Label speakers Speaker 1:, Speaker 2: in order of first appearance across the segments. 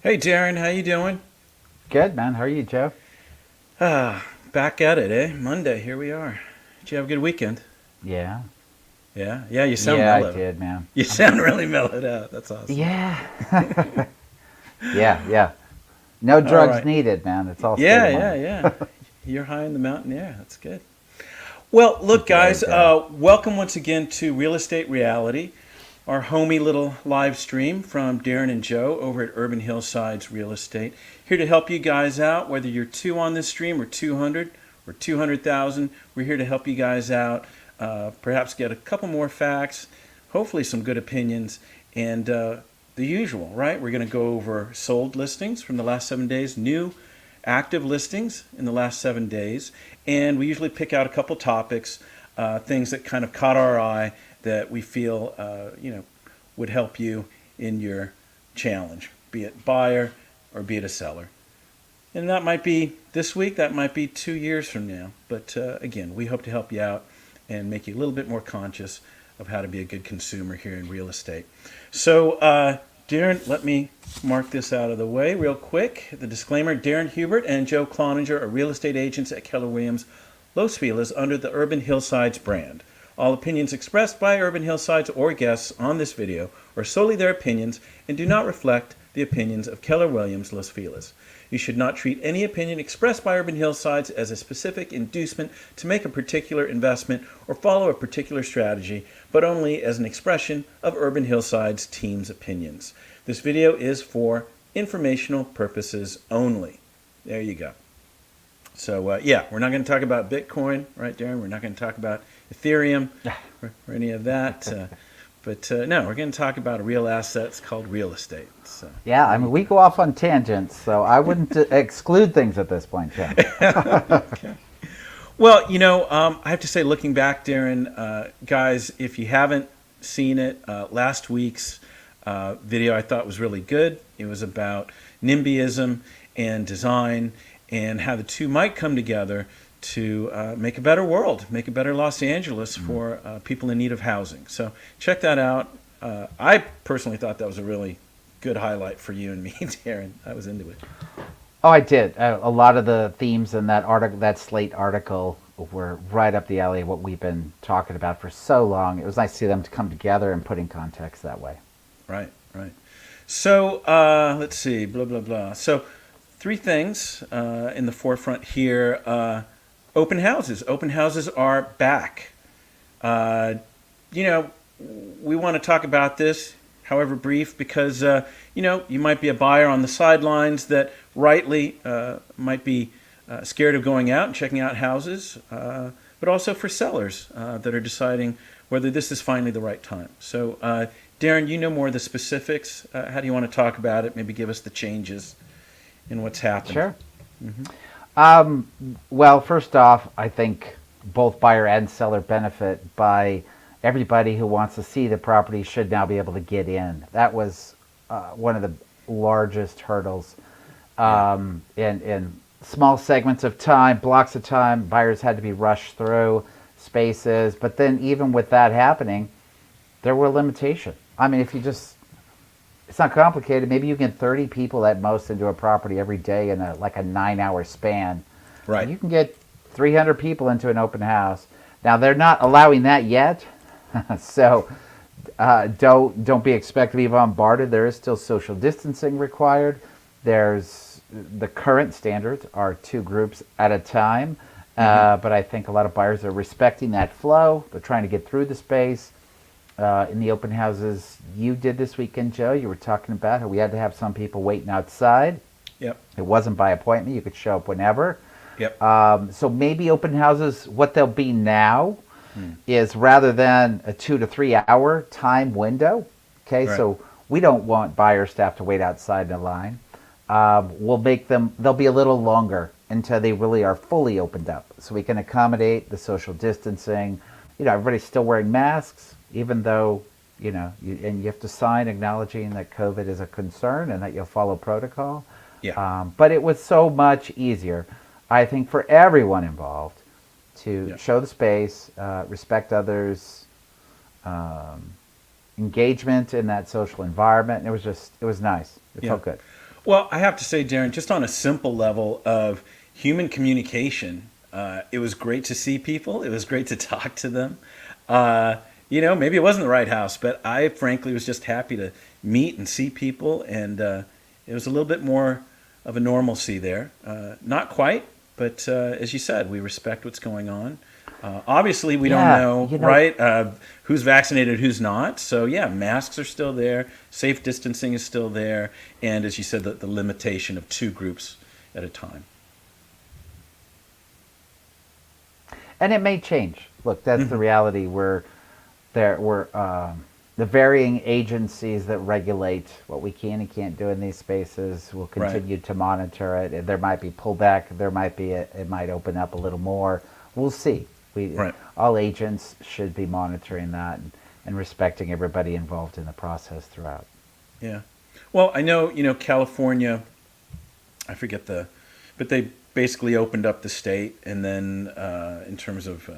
Speaker 1: Hey Darren, how you doing?
Speaker 2: Good, man. How are you, Joe?
Speaker 1: Back at it, eh? Monday, here we are. Did you have a good weekend?
Speaker 2: Yeah.
Speaker 1: Yeah, you sound
Speaker 2: Yeah, I
Speaker 1: mellow.
Speaker 2: did, man.
Speaker 1: You sound really mellowed out. That's awesome.
Speaker 2: Yeah. Yeah. No
Speaker 1: All
Speaker 2: drugs
Speaker 1: right.
Speaker 2: needed, man. It's all state
Speaker 1: Yeah,
Speaker 2: of
Speaker 1: yeah,
Speaker 2: mind.
Speaker 1: yeah. You're high in the mountain air. That's good. Well, look,
Speaker 2: There you
Speaker 1: guys,
Speaker 2: go.
Speaker 1: welcome once again to Real Estate Reality, our homey little live stream from Darren and Joe over at Urban Hillsides Real Estate. Here to help you guys out, whether you're two on this stream or 200 or 200,000. We're here to help you guys out, perhaps get a couple more facts, hopefully some good opinions, and the usual, right? We're going to go over sold listings from the last 7 days, new active listings in the last 7 days, and we usually pick out a couple topics, things that kind of caught our eye that we feel would help you in your challenge, be it buyer or be it a seller. And that might be this week, that might be 2 years from now. But again, we hope to help you out and make you a little bit more conscious of how to be a good consumer here in real estate. So, Darren, let me mark this out of the way real quick. The disclaimer: Darren Hubert and Joe Cloninger are real estate agents at Keller Williams Los Feliz under the Urban Hillsides brand. All opinions expressed by Urban Hillsides or guests on this video are solely their opinions and do not reflect the opinions of Keller Williams Los Feliz. You should not treat any opinion expressed by Urban Hillsides as a specific inducement to make a particular investment or follow a particular strategy, but only as an expression of Urban Hillsides team's opinions. This video is for informational purposes only. There you go. So, we're not going to talk about Bitcoin, right, Darren? We're not going to talk about Ethereum or any of that. But no, we're going to talk about a real asset. It's called real estate. So,
Speaker 2: Yeah,
Speaker 1: there
Speaker 2: I
Speaker 1: you
Speaker 2: mean, we go off on tangents, so I wouldn't exclude things at this point, Joe.
Speaker 1: go. Okay. Well, I have to say, looking back, Darren, guys, if you haven't seen it, last week's video I thought was really good. It was about NIMBYism and design and how the two might come together to make a better world, make a better Los Angeles for people in need of housing. So check that out. I personally thought that was a really good highlight for you and me, Darren. I was into it.
Speaker 2: Oh, I did. A lot of the themes in that article, that Slate article, were right up the alley of what we've been talking about for so long. It was nice to see them to come together and put in context that way.
Speaker 1: Right, right. So let's see, blah, blah, blah. So three things in the forefront here. Open houses. Open houses are back. Uh, we want to talk about this, however brief, because, you might be a buyer on the sidelines that rightly might be scared of going out and checking out houses, but also for sellers that are deciding whether this is finally the right time. So, Darren, you know more of the specifics. How do you want to talk about it? Maybe give us the changes in what's happened.
Speaker 2: Sure. Well, first off, I think both buyer and seller benefit by everybody who wants to see the property should now be able to get in. That was one of the largest hurdles. In small segments of time, blocks of time, buyers had to be rushed through spaces. But then even with that happening, there were limitations. I mean, it's not complicated. Maybe you get 30 people at most into a property every day in a 9-hour span.
Speaker 1: Right.
Speaker 2: You can get 300 people into an open house. Now they're not allowing that yet, so don't be expected to be bombarded. There is still social distancing required. There's the current standards are 2 groups at a time, but I think a lot of buyers are respecting that flow. They're trying to get through the space. In the open houses you did this weekend, Joe, you were talking about how we had to have some people waiting outside.
Speaker 1: Yep.
Speaker 2: It wasn't by appointment. You could show up whenever.
Speaker 1: Yep.
Speaker 2: So maybe open houses, what they'll be now is rather than a 2 to 3 hour time window. Okay,
Speaker 1: Right.
Speaker 2: so we don't want buyers to have to wait outside in a line. We'll make them, they'll be a little longer until they really are fully opened up. So we can accommodate the social distancing. Everybody's still wearing masks, even though, and you have to sign acknowledging that COVID is a concern and that you'll follow protocol.
Speaker 1: Yeah.
Speaker 2: But it was so much easier, I think, for everyone involved to
Speaker 1: Yeah.
Speaker 2: show the space, respect others, engagement in that social environment. It was nice. It felt good.
Speaker 1: Well, I have to say, Darren, just on a simple level of human communication, it was great to see people. It was great to talk to them. Uh, Maybe it wasn't the right house, but I frankly was just happy to meet and see people, and it was a little bit more of a normalcy there. Not quite, but as you said, we respect what's going on. Obviously, we don't
Speaker 2: Yeah,
Speaker 1: know, right, who's vaccinated, who's not. So, yeah, masks are still there. Safe distancing is still there. And as you said, the limitation of 2 groups at a time.
Speaker 2: and it may change. Look, that's the reality. The varying agencies that regulate what we can and can't do in these spaces will
Speaker 1: Right.
Speaker 2: continue to monitor it. And there might be pullback. There might be it might open up a little more. We'll see.
Speaker 1: Right.
Speaker 2: All agents should be monitoring that and respecting everybody involved in the process throughout.
Speaker 1: Yeah. Well, I know, California, I forget but they basically opened up the state, and then in terms of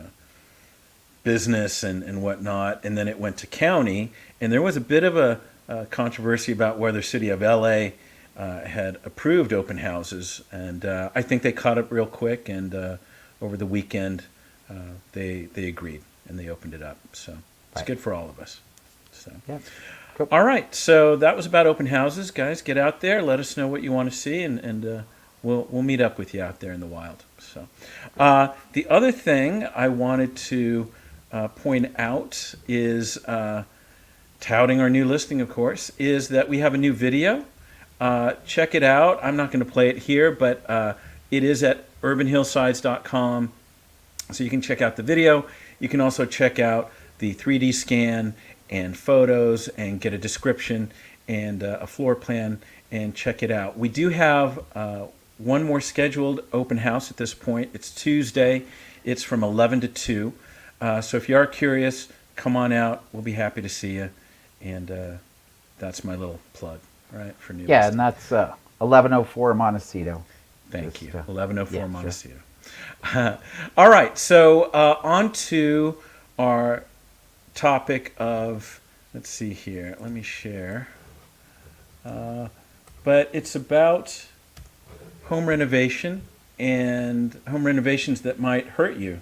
Speaker 1: business and whatnot, and then it went to county, and there was a bit of a controversy about whether City of LA had approved open houses, and I think they caught up real quick, and over the weekend they agreed and they opened it up. So it's
Speaker 2: Right.
Speaker 1: good for all of us. So.
Speaker 2: Yeah. Cool.
Speaker 1: All right, so that was about open houses, guys. Get out there, let us know what you want to see, and we'll meet up with you out there in the wild. So, the other thing I wanted to point out is touting our new listing, of course, is that we have a new video. Check it out. I'm not going to play it here, but it is at urbanhillsides.com, so you can check out the video. You can also check out the 3D scan and photos and get a description and a floor plan and check it out. We do have one more scheduled open house at this point. It's Tuesday. It's from 11 to 2. So if you are curious, come on out. We'll be happy to see you. And that's my little plug, right, for new
Speaker 2: Yeah,
Speaker 1: listing.
Speaker 2: and that's 1104 Montecito.
Speaker 1: Thank
Speaker 2: Just,
Speaker 1: you. 1104
Speaker 2: yeah,
Speaker 1: Montecito. All right, so on to our topic of, let's see here, let me share. But it's about home renovation and home renovations that might hurt you,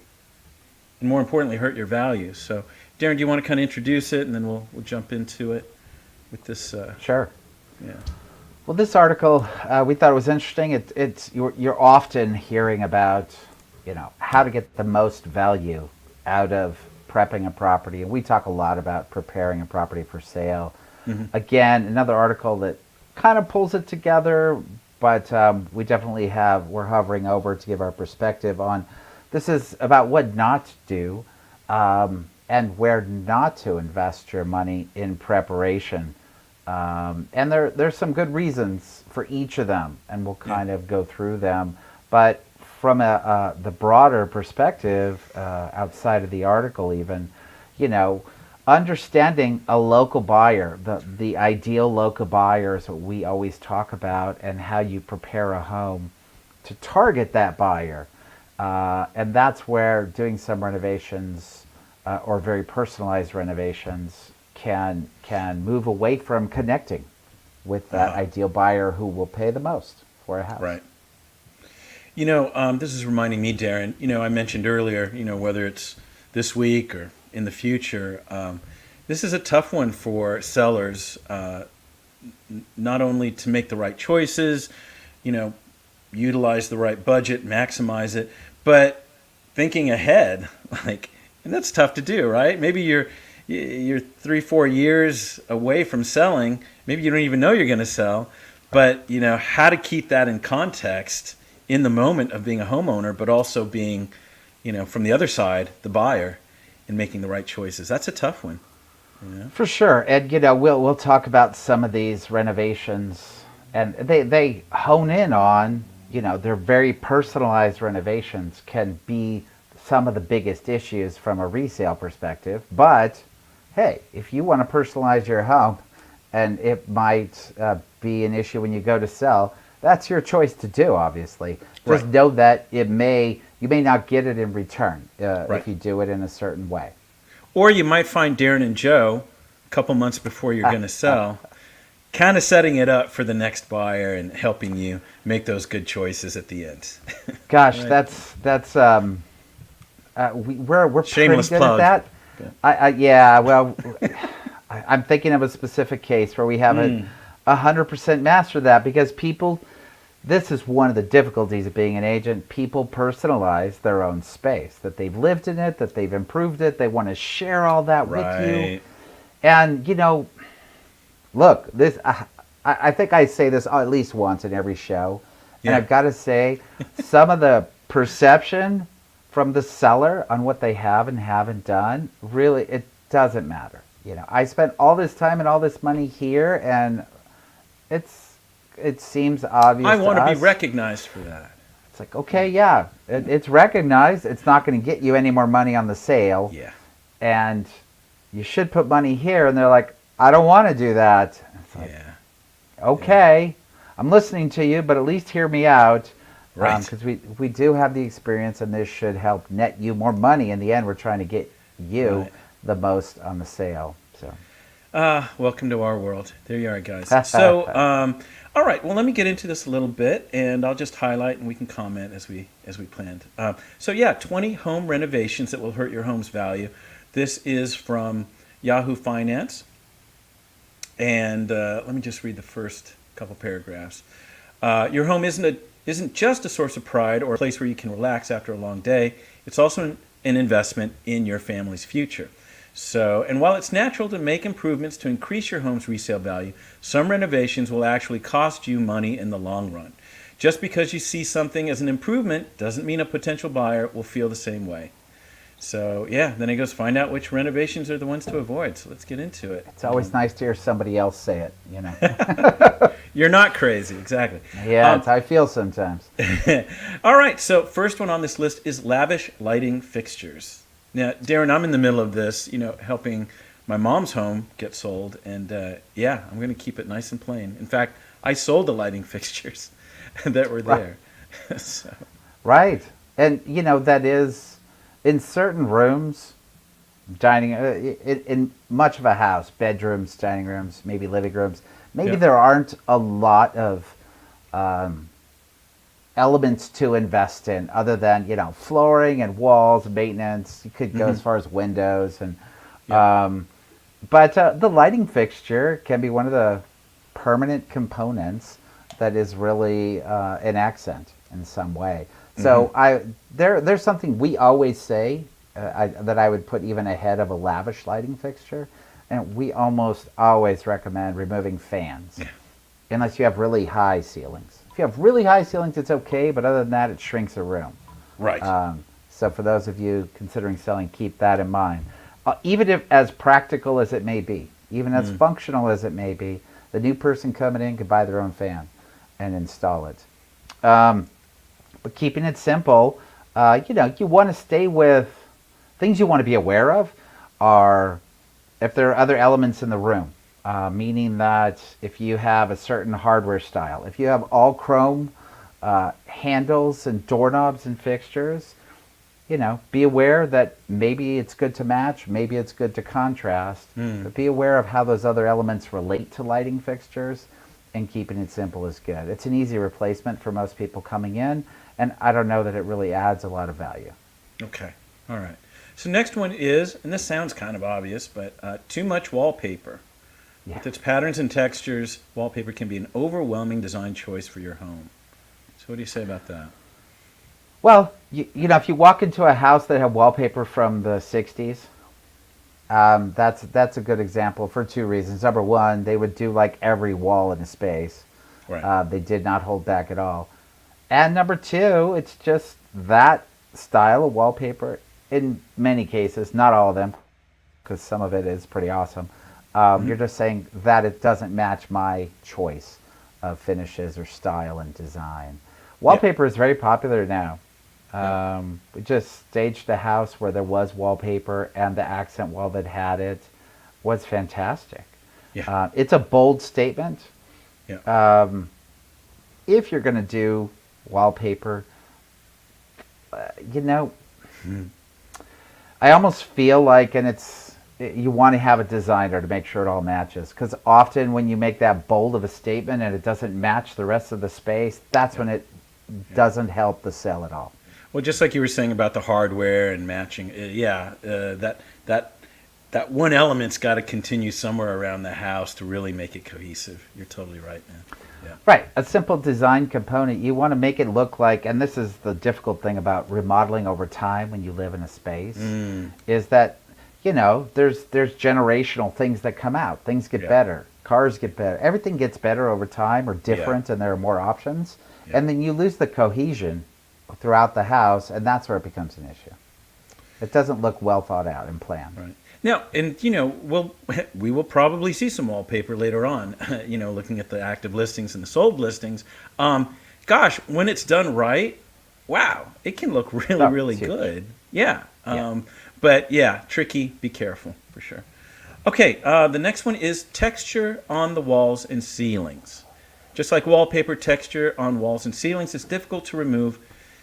Speaker 1: and more importantly, hurt your values. So, Darren, do you want to kind of introduce it, and then we'll jump into it with this?
Speaker 2: Sure.
Speaker 1: Yeah.
Speaker 2: Well, this article, we thought it was interesting. You're often hearing about, how to get the most value out of prepping a property, and we talk a lot about preparing a property for sale. Again, another article that kind of pulls it together, but we're hovering over to give our perspective on. This is about what not to do, and where not to invest your money in preparation. And there's some good reasons for each of them, and we'll kind of go through them. But from the broader perspective, outside of the article even, understanding a local buyer, the ideal local buyer is what we always talk about, and how you prepare a home to target that buyer. And that's where doing some renovations or very personalized renovations can move away from connecting with that ideal buyer who will pay the most for a house.
Speaker 1: Right. This is reminding me, Darren, I mentioned earlier, whether it's this week or in the future, this is a tough one for sellers, not only to make the right choices, utilize the right budget, maximize it, but thinking ahead, and that's tough to do, right? Maybe you're 3-4 years away from selling. Maybe you don't even know you're going to sell, but how to keep that in context in the moment of being a homeowner, but also being, from the other side, the buyer, and making the right choices. That's a tough one.
Speaker 2: For sure. And we'll talk about some of these renovations, and they hone in on, they're very personalized renovations can be some of the biggest issues from a resale perspective. But hey, if you want to personalize your home, and it might be an issue when you go to sell, that's your choice to do, obviously. Just
Speaker 1: Right.
Speaker 2: know that you may not get it in return
Speaker 1: Right.
Speaker 2: if you do it in a certain way.
Speaker 1: Or you might find Darren and Joe a couple months before you're going to sell, kind of setting it up for the next buyer and helping you make those good choices at the end.
Speaker 2: Gosh,
Speaker 1: Right.
Speaker 2: we're pretty
Speaker 1: Shameless
Speaker 2: good
Speaker 1: plug.
Speaker 2: at that.
Speaker 1: Yeah.
Speaker 2: Yeah, well, I'm thinking of a specific case where we haven't 100% mastered that because people. This is one of the difficulties of being an agent. People personalize their own space, that they've lived in it, that they've improved it. They want to share all that with you.
Speaker 1: Right.
Speaker 2: And, look, I think I say this at least once in every show. And
Speaker 1: Yeah.
Speaker 2: I've got to say, some of the perception from the seller on what they have and haven't done, really, it doesn't matter. I spent all this time and all this money here, and it seems obvious
Speaker 1: I want to be
Speaker 2: us.
Speaker 1: recognized for that.
Speaker 2: It's like, okay, yeah, it's recognized. It's not going to get you any more money on the sale.
Speaker 1: Yeah.
Speaker 2: And you should put money here. And they're like, I don't want to do that. It's like,
Speaker 1: Yeah.
Speaker 2: okay, I'm listening to you, but at least hear me out.
Speaker 1: Right.
Speaker 2: Because we do have the experience, and this should help net you more money. In the end, we're trying to get you
Speaker 1: Right.
Speaker 2: the most on the sale. So.
Speaker 1: Welcome to our world. There you are, guys. So, all right. Well, let me get into this a little bit, and I'll just highlight, and we can comment as we planned. So, yeah, 20 home renovations that will hurt your home's value. This is from Yahoo Finance, and let me just read the first couple paragraphs. Your home isn't just a source of pride or a place where you can relax after a long day. It's also an investment in your family's future. So, and while it's natural to make improvements to increase your home's resale value, some renovations will actually cost you money in the long run. Just because you see something as an improvement doesn't mean a potential buyer will feel the same way. So, yeah, then he goes, find out which renovations are the ones to avoid. So let's get into it.
Speaker 2: It's always nice to hear somebody else say it,
Speaker 1: You're not crazy, exactly.
Speaker 2: Yeah, that's how I feel sometimes.
Speaker 1: All right, so first one on this list is lavish lighting fixtures. Now, Darren, I'm in the middle of this, helping my mom's home get sold, and yeah, I'm going to keep it nice and plain. In fact, I sold the lighting fixtures that were there. So.
Speaker 2: Right, and that is in certain rooms, dining in much of a house, bedrooms, dining rooms, maybe living rooms. Maybe there aren't a lot of elements to invest in other than flooring and walls, maintenance. You could go as far as windows and but the lighting fixture can be one of the permanent components that is really an accent in some way. So there's something we always say that I would put even ahead of a lavish lighting fixture, and we almost always recommend removing fans unless you have really high ceilings. If you have really high ceilings, it's okay, but other than that, it shrinks a room.
Speaker 1: Right.
Speaker 2: So for those of you considering selling, keep that in mind. Even if as practical as it may be, even as functional as it may be, the new person coming in could buy their own fan and install it. But keeping it simple, you want to stay with things you want to be aware of are if there are other elements in the room. Meaning that if you have a certain hardware style, if you have all chrome handles and doorknobs and fixtures, be aware that maybe it's good to match, maybe it's good to contrast, but be aware of how those other elements relate to lighting fixtures, and keeping it simple is good. It's an easy replacement for most people coming in, and I don't know that it really adds a lot of value.
Speaker 1: Okay. All right. So next one is, and this sounds kind of obvious, but too much wallpaper.
Speaker 2: Yeah.
Speaker 1: With its patterns and textures, wallpaper can be an overwhelming design choice for your home. So what do you say about that?
Speaker 2: Well, if you walk into a house that had wallpaper from the 60s, that's a good example for two reasons. Number one, they would do like every wall in a space.
Speaker 1: Right.
Speaker 2: They did not hold back at all. And number two, it's just that style of wallpaper in many cases, not all of them, because some of it is pretty awesome. You're just saying that it doesn't match my choice of finishes or style and design. Wallpaper is very popular now. We just staged a house where there was wallpaper, and the accent wall that had it was fantastic.
Speaker 1: Yeah.
Speaker 2: It's a bold statement.
Speaker 1: Yeah.
Speaker 2: If you're going to do wallpaper, I almost feel like, and it's you want to have a designer to make sure it all matches. Because often when you make that bold of a statement and it doesn't match the rest of the space, that's when it doesn't help the sale at all.
Speaker 1: Well, just like you were saying about the hardware and matching, that one element's got to continue somewhere around the house to really make it cohesive. You're totally right, man. Yeah.
Speaker 2: Right. A simple design component, you want to make it look like, and this is the difficult thing about remodeling over time when you live in a space, is that, there's generational things that come out. Things get better. Cars get better. Everything gets better over time or different, and there are more options. Yeah. And then you lose the cohesion throughout the house, and that's where it becomes an issue. It doesn't look well thought out and planned.
Speaker 1: Right. Now, and we will probably see some wallpaper later on. Looking at the active listings and the sold listings. Gosh, when it's done right, wow, it can look really good. Yeah. But yeah, tricky. Be careful for sure. Okay. The next one is texture on the walls and ceilings. Just like wallpaper, texture on walls and ceilings is difficult to remove.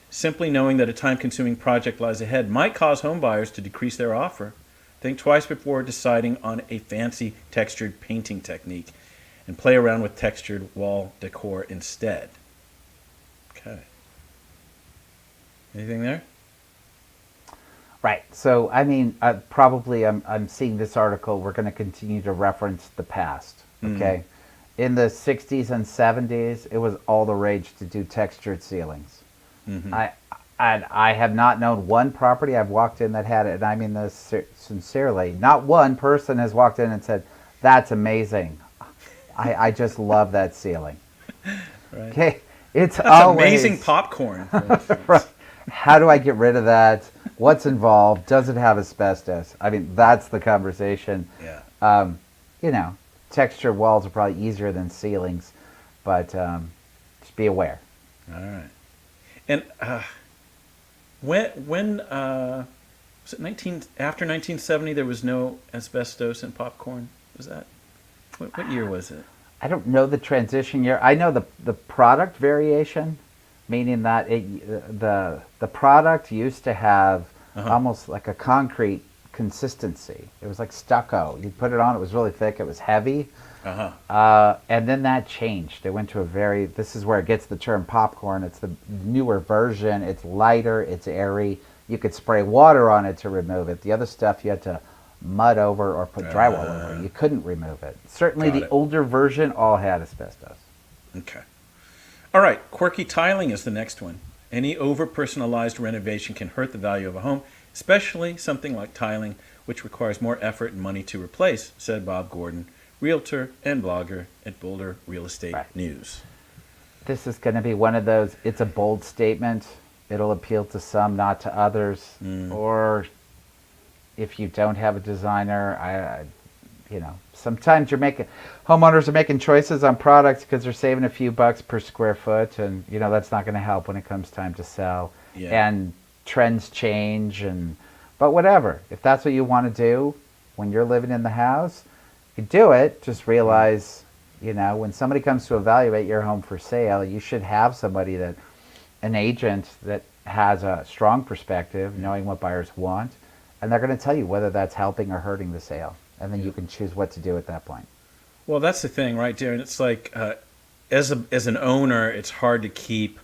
Speaker 1: Simply knowing that a time-consuming project lies ahead might cause home buyers to decrease their offer. Think twice before deciding on a fancy textured painting technique and play around with textured wall decor instead. Okay. Anything there?
Speaker 2: Right. So, probably I'm seeing this article. We're going to continue to reference the past. Okay. In the 60s and 70s, it was all the rage to do textured ceilings. I have not known one property I've walked in that had it, and I mean this sincerely. Not one person has walked in and said, "That's amazing. I just love that ceiling."
Speaker 1: Right.
Speaker 2: Okay, that's
Speaker 1: always amazing popcorn.
Speaker 2: Right. How do I get rid of that? What's involved? Does it have asbestos? I mean, that's the conversation.
Speaker 1: Yeah.
Speaker 2: Textured walls are probably easier than ceilings, but just be aware.
Speaker 1: All right. And when was it after 1970 there was no asbestos in popcorn? Was that what year was it?
Speaker 2: I don't know the transition year. I know the product variation, meaning that the product used to have almost like a concrete consistency. It was like stucco. You put it on, it was really thick, it was heavy. And then that changed. It went to this is where it gets the term popcorn. It's the newer version. It's lighter, it's airy. You could spray water on it to remove it. The other stuff you had to mud over or put drywall over. You couldn't remove it. Certainly the older version all had asbestos.
Speaker 1: Okay. All right, quirky tiling is the next one. Any over-personalized renovation can hurt the value of a home, especially something like tiling, which requires more effort and money to replace, said Bob Gordon, realtor and blogger at Boulder Real Estate News.
Speaker 2: This is going to be one of those, it's a bold statement. It'll appeal to some, not to others. Or if you don't have a designer, sometimes homeowners are making choices on products because they're saving a few bucks per square foot, and that's not going to help when it comes time to sell.
Speaker 1: Yeah.
Speaker 2: And trends change, but whatever. If that's what you want to do when you're living in the house, you do it. Just realize, when somebody comes to evaluate your home for sale, you should have an agent that has a strong perspective, knowing what buyers want, and they're going to tell you whether that's helping or hurting the sale. And then you can choose what to do at that point.
Speaker 1: Well, that's the thing, right, Darren? It's like, as an owner, it's hard to keep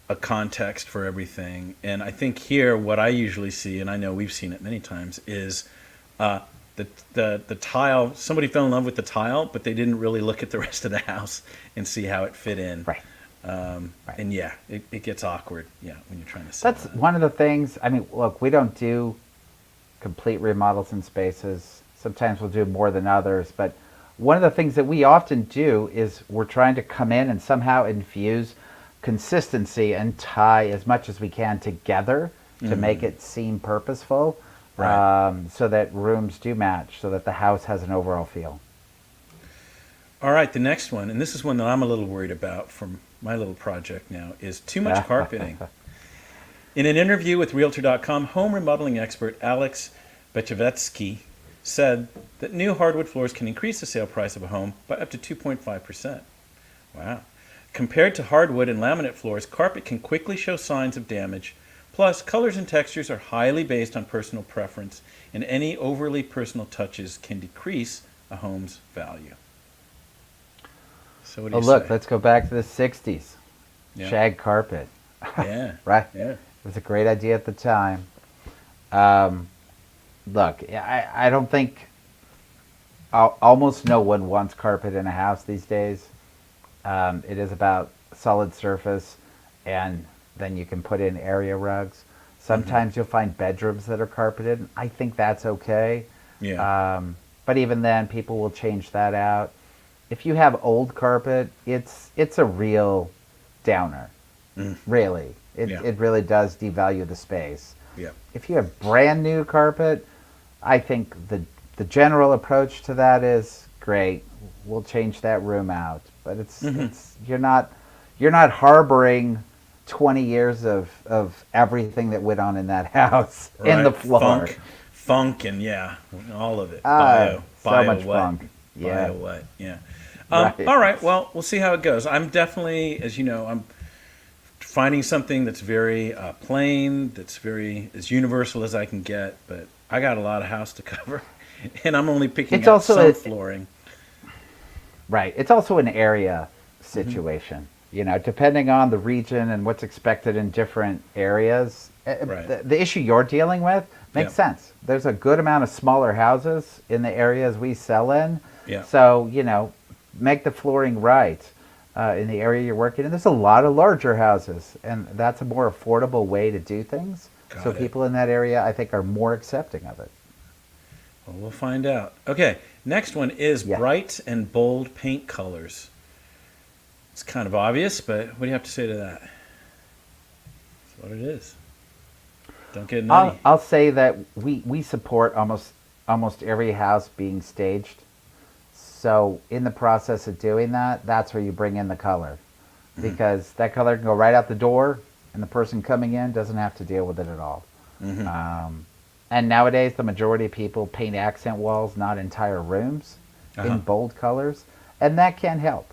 Speaker 1: a context for everything. And I think here, what I usually see, and I know we've seen it many times, is the tile. Somebody fell in love with the tile, but they didn't really look at the rest of the house and see how it fit in.
Speaker 2: Right.
Speaker 1: And it gets awkward. Yeah, when you're trying to sell.
Speaker 2: That's one of the things. I mean, look, we don't do complete remodels in spaces. Sometimes we'll do more than others, but one of the things that we often do is we're trying to come in and somehow infuse consistency and tie as much as we can together to make it seem purposeful, so that rooms do match, so that the house has an overall feel.
Speaker 1: All right, the next one, and this is one that I'm a little worried about from my little project now, is too much carpeting. In an interview with Realtor.com, home remodeling expert Alex Bechevetsky said that new hardwood floors can increase the sale price of a home by up to 2.5%. Wow. Compared to hardwood and laminate floors, carpet can quickly show signs of damage. Plus, colors and textures are highly based on personal preference, and any overly personal touches can decrease a home's value. So what do
Speaker 2: Oh,
Speaker 1: you
Speaker 2: look,
Speaker 1: say?
Speaker 2: let's go back to the 60s.
Speaker 1: Yeah.
Speaker 2: Shag carpet.
Speaker 1: Yeah.
Speaker 2: Right?
Speaker 1: Yeah.
Speaker 2: It was a great idea at the time. Um, Look, I don't think almost no one wants carpet in a house these days. It is about solid surface, and then you can put in area rugs. Sometimes you'll find bedrooms that are carpeted. I think that's okay.
Speaker 1: Yeah.
Speaker 2: But even then, people will change that out. If you have old carpet, it's a real downer. Really,
Speaker 1: Yeah.
Speaker 2: it really does devalue the space.
Speaker 1: Yeah.
Speaker 2: If you have brand new carpet, I think the general approach to that is great. We'll change that room out, but it's you're not harboring 20 years of everything that went on in that house in the
Speaker 1: Right.
Speaker 2: floor.
Speaker 1: Funk, and yeah, all of it.
Speaker 2: So much
Speaker 1: what?
Speaker 2: funk. Yeah.
Speaker 1: Bio what? Yeah.
Speaker 2: Right.
Speaker 1: All right. Well, we'll see how it goes. I'm definitely, as you know, I'm finding something that's very plain, that's very as universal as I can get. But I got a lot of house to cover, and I'm only picking
Speaker 2: It's
Speaker 1: out
Speaker 2: also
Speaker 1: some
Speaker 2: a-
Speaker 1: flooring.
Speaker 2: Right. It's also an area situation. You know, depending on the region and what's expected in different areas.
Speaker 1: Right.
Speaker 2: The issue you're dealing with makes
Speaker 1: Yeah.
Speaker 2: sense. There's a good amount of smaller houses in the areas we sell in.
Speaker 1: Yeah.
Speaker 2: So, you know, make the flooring right in the area you're working in. There's a lot of larger houses, and that's a more affordable way to do things.
Speaker 1: Got
Speaker 2: So
Speaker 1: it.
Speaker 2: people in that area, I think, are more accepting of it.
Speaker 1: Well, we'll find out. Okay. Next one is
Speaker 2: Yeah.
Speaker 1: bright and bold paint colors. It's kind of obvious, but what do you have to say to that? That's what it is. Don't get nutty.
Speaker 2: I'll say that we support almost every house being staged. So in the process of doing that, that's where you bring in the color, because that color can go right out the door, and the person coming in doesn't have to deal with it at all. And nowadays, the majority of people paint accent walls, not entire rooms, in bold colors, and that can help.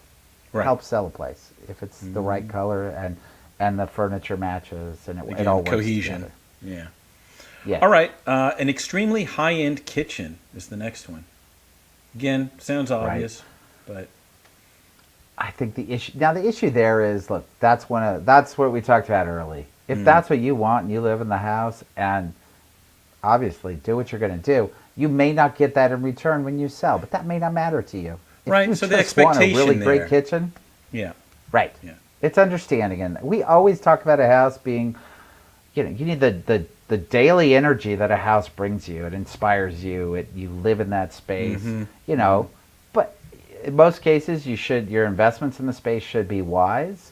Speaker 1: Right.
Speaker 2: Help sell a place if it's the right color and the furniture matches and it
Speaker 1: Again,
Speaker 2: all works
Speaker 1: cohesion.
Speaker 2: together.
Speaker 1: Yeah.
Speaker 2: Yeah.
Speaker 1: All right. An extremely high-end kitchen is the next one. Again, sounds obvious, but
Speaker 2: I think the issue there is, look, that's what we talked about early. If that's what you want and you live in the house, and obviously do what you're going to do, you may not get that in return when you sell, but that may not matter to you. If
Speaker 1: Right,
Speaker 2: you
Speaker 1: so the
Speaker 2: just want a really
Speaker 1: expectation
Speaker 2: great
Speaker 1: there.
Speaker 2: kitchen,
Speaker 1: yeah.
Speaker 2: right?
Speaker 1: Yeah.
Speaker 2: It's understanding, and we always talk about a house being, you know, you need the daily energy that a house brings you. It inspires you. You live in that space, you know. But in most cases, your investments in the space should be wise.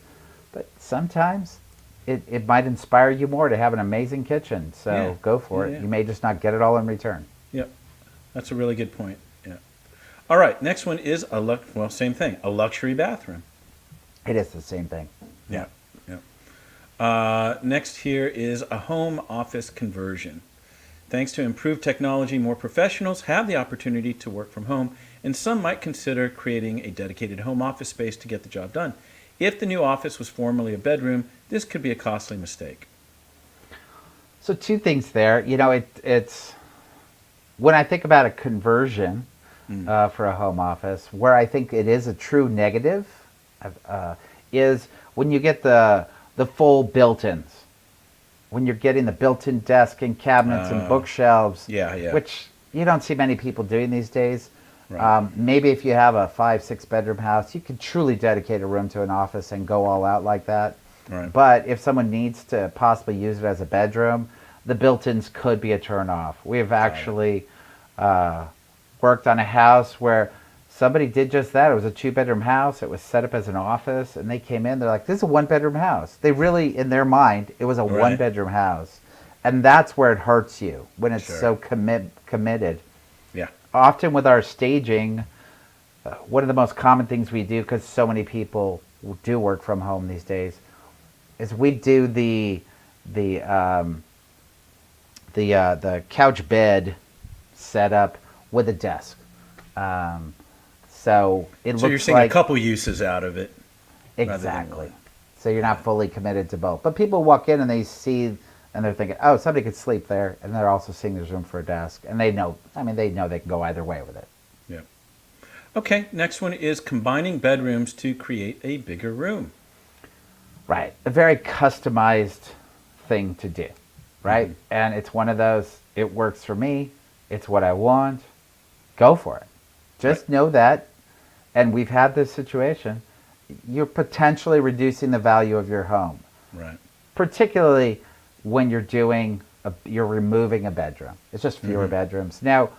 Speaker 2: But sometimes it might inspire you more to have an amazing kitchen. So
Speaker 1: Yeah.
Speaker 2: go for
Speaker 1: Yeah.
Speaker 2: it. You may just not get it all in return.
Speaker 1: Yep. That's a really good point. Yeah. All right. Next one is same thing. A luxury bathroom.
Speaker 2: It is the same thing.
Speaker 1: Yeah. Yeah. Next here is a home office conversion. Thanks to improved technology, more professionals have the opportunity to work from home, and some might consider creating a dedicated home office space to get the job done. If the new office was formerly a bedroom, this could be a costly mistake.
Speaker 2: So two things there. You know, it's when I think about a conversion for a home office, where I think it is a true negative is when you get the full built-ins. When you're getting the built-in desk and cabinets and bookshelves,
Speaker 1: Yeah.
Speaker 2: which you don't see many people doing these days.
Speaker 1: Right.
Speaker 2: Maybe if you have a 5-6 bedroom house, you can truly dedicate a room to an office and go all out like that.
Speaker 1: Right.
Speaker 2: But if someone needs to possibly use it as a bedroom, the built-ins could be a turn-off. We've actually worked on a house where somebody did just that. It was a 2-bedroom house. It was set up as an office, and they came in. They're like, "This is a 1-bedroom house." They really, in their mind, it was a
Speaker 1: Right.
Speaker 2: 1-bedroom house, and that's where it hurts you when it's
Speaker 1: Sure.
Speaker 2: so committed.
Speaker 1: Yeah.
Speaker 2: Often with our staging, one of the most common things we do, because so many people do work from home these days, is we do the couch bed setup with a desk. So it
Speaker 1: So you're
Speaker 2: looks
Speaker 1: seeing
Speaker 2: like
Speaker 1: a couple uses out of it. rather than
Speaker 2: exactly.
Speaker 1: one.
Speaker 2: So you're not fully committed to both. But people walk in and they see and they're thinking, oh, somebody could sleep there, and they're also seeing there's room for a desk, and they know, they know they can go either way with it.
Speaker 1: Yeah. Okay, next one is combining bedrooms to create a bigger room.
Speaker 2: Right. A very customized thing to do, right?
Speaker 1: Mm-hmm.
Speaker 2: And it's one of those, it works for me, it's what I want, go for it. Just know that, and we've had this situation, you're potentially reducing the value of your home.
Speaker 1: Right.
Speaker 2: Particularly when you're you're removing a bedroom. It's just fewer bedrooms. Now,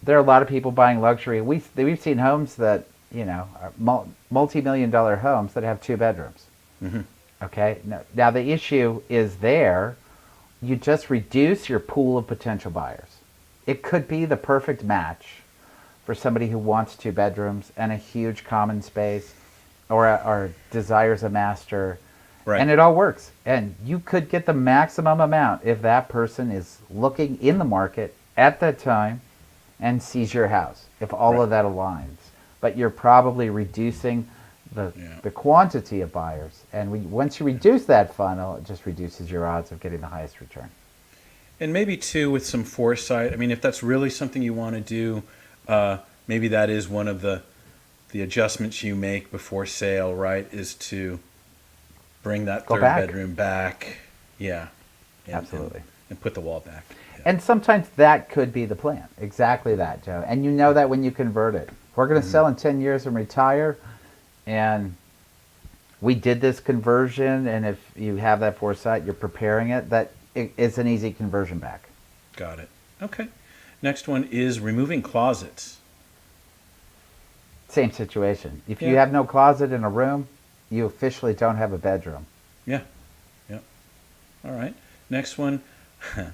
Speaker 2: there are a lot of people buying luxury. We've seen homes that, are multi-million-dollar homes that have 2 bedrooms.
Speaker 1: Mm-hmm.
Speaker 2: Okay? Now, the issue is there, you just reduce your pool of potential buyers. It could be the perfect match for somebody who wants 2 bedrooms and a huge common space or desires a master.
Speaker 1: Right.
Speaker 2: And it all works. And you could get the maximum amount if that person is looking in the market at that time and sees your house, if all of that aligns. But you're probably reducing the quantity of buyers. And once you reduce that funnel, it just reduces your odds of getting the highest return.
Speaker 1: And maybe, too, with some foresight, I mean, if that's really something you want to do, maybe that is one of the adjustments you make before sale, right, is to bring that third bedroom back. Yeah.
Speaker 2: Absolutely.
Speaker 1: And put the wall back. Yeah.
Speaker 2: And sometimes that could be the plan. Exactly that, Joe. And you know that when you convert it. We're going to sell in 10 years and retire, and we did this conversion, and if you have that foresight, you're preparing it, it's an easy conversion back.
Speaker 1: Got it. Okay. Next one is removing closets.
Speaker 2: Same situation. If you have no closet in a room, you officially don't have a bedroom.
Speaker 1: Yeah. Yeah. All right. Next one, I'm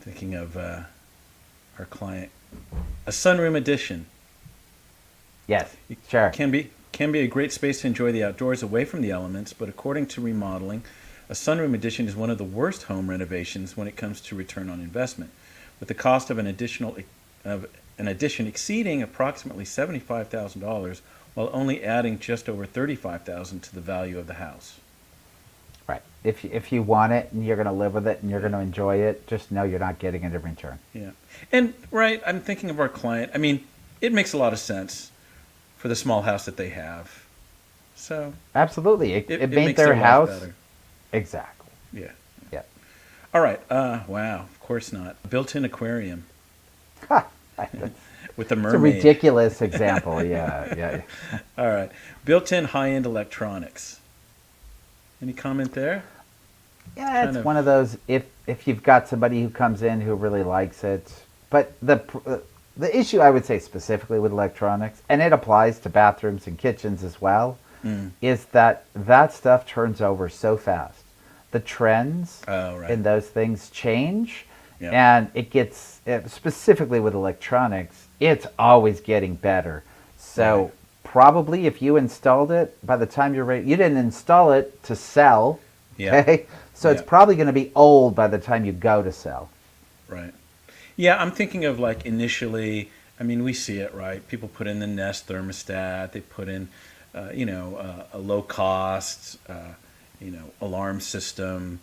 Speaker 1: thinking of our client, a sunroom addition.
Speaker 2: Yes, sure.
Speaker 1: Can be a great space to enjoy the outdoors away from the elements, but according to remodeling, a sunroom addition is one of the worst home renovations when it comes to return on investment, with the cost of an addition exceeding approximately $75,000, while only adding just over $35,000 to the value of the house.
Speaker 2: Right. If you want it and you're going to live with it and you're going to enjoy it, just know you're not getting it in return.
Speaker 1: Yeah. And I'm thinking of our client. I mean, it makes a lot of sense for the small house that they have. So
Speaker 2: absolutely, it made
Speaker 1: makes
Speaker 2: their house
Speaker 1: better.
Speaker 2: Exactly.
Speaker 1: Yeah.
Speaker 2: Yeah.
Speaker 1: All right. Wow. Of course not. Built-in aquarium. With the mermaid.
Speaker 2: It's a ridiculous example. Yeah.
Speaker 1: All right. Built-in high-end electronics. Any comment there?
Speaker 2: Yeah, it's one of those. If you've got somebody who comes in who really likes it, but the issue I would say specifically with electronics, and it applies to bathrooms and kitchens as well, is that stuff turns over so fast. The trends in those things change, and it gets, specifically with electronics, it's always getting better. So probably if you installed it, by the time you're ready, you didn't install it to sell, okay? So it's probably going to be old by the time you go to sell.
Speaker 1: Right. Yeah, I'm thinking of like initially, I mean, we see it, right? People put in the Nest thermostat, they put in, a low cost, alarm system.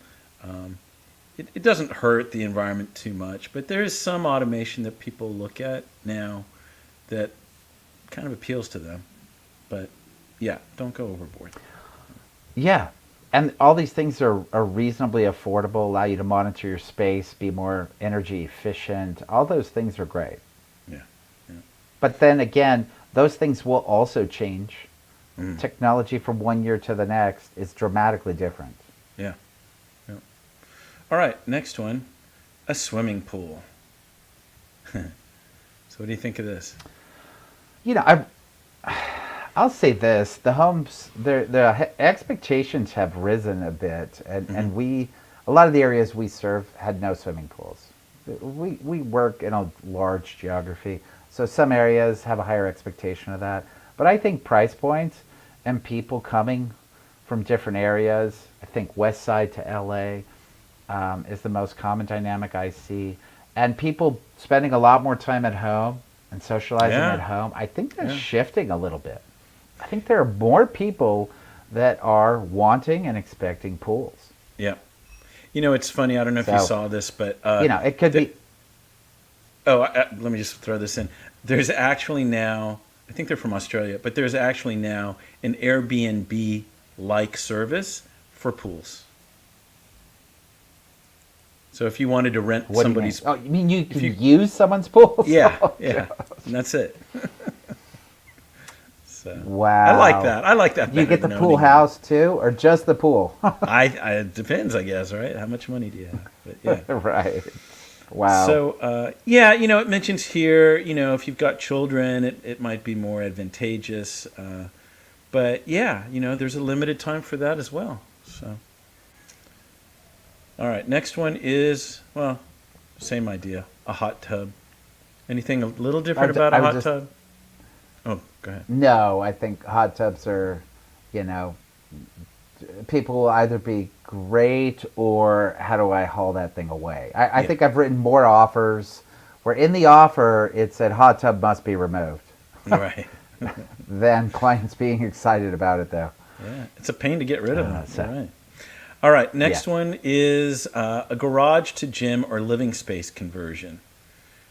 Speaker 1: It doesn't hurt the environment too much, but there is some automation that people look at now that kind of appeals to them. But yeah, don't go overboard.
Speaker 2: Yeah. And all these things are reasonably affordable, allow you to monitor your space, be more energy efficient. All those things are great.
Speaker 1: Yeah.
Speaker 2: But then again, those things will also change. Technology from one year to the next is dramatically different.
Speaker 1: Yeah. All right, next one, a swimming pool. So what do you think of this?
Speaker 2: I'll say this: the homes, the expectations have risen a bit, and a lot of the areas we serve had no swimming pools. We work in a large geography, so some areas have a higher expectation of that. But I think price points and people coming from different areas, I think West Side to LA is the most common dynamic I see, and people spending a lot more time at home and socializing at home. I think that's shifting a little bit. I think there are more people that are wanting and expecting pools.
Speaker 1: Yeah. You know, it's funny. I don't know if you
Speaker 2: So,
Speaker 1: saw this, but
Speaker 2: it could be.
Speaker 1: let me just throw this in. There's actually now, I think they're from Australia, but there's actually now an Airbnb-like service for pools. So if you wanted to rent
Speaker 2: What do you mean?
Speaker 1: somebody's,
Speaker 2: Oh, you mean you can use someone's pool?
Speaker 1: yeah,
Speaker 2: Oh,
Speaker 1: yeah, and that's it. So I like
Speaker 2: wow.
Speaker 1: that. I like that
Speaker 2: Do you
Speaker 1: better
Speaker 2: get the
Speaker 1: than
Speaker 2: pool
Speaker 1: owning one.
Speaker 2: house too, or just the pool?
Speaker 1: It depends, I guess, right? How much money do you have? But yeah.
Speaker 2: Right. Wow.
Speaker 1: So, yeah, it mentions here, if you've got children, it might be more advantageous. But yeah, there's a limited time for that as well. So, all right, next one is, well, same idea, a hot tub. Anything a little different about a hot tub? Oh, go ahead.
Speaker 2: No, I think hot tubs are, you know, people will either be great or how do I haul that thing away? I think I've written more offers where in the offer it said hot tub must be removed
Speaker 1: Right.
Speaker 2: than clients being excited about it though.
Speaker 1: Yeah, it's a pain to get rid of them.
Speaker 2: So-
Speaker 1: You're right. All right, next
Speaker 2: Yeah.
Speaker 1: one is a garage to gym or living space conversion.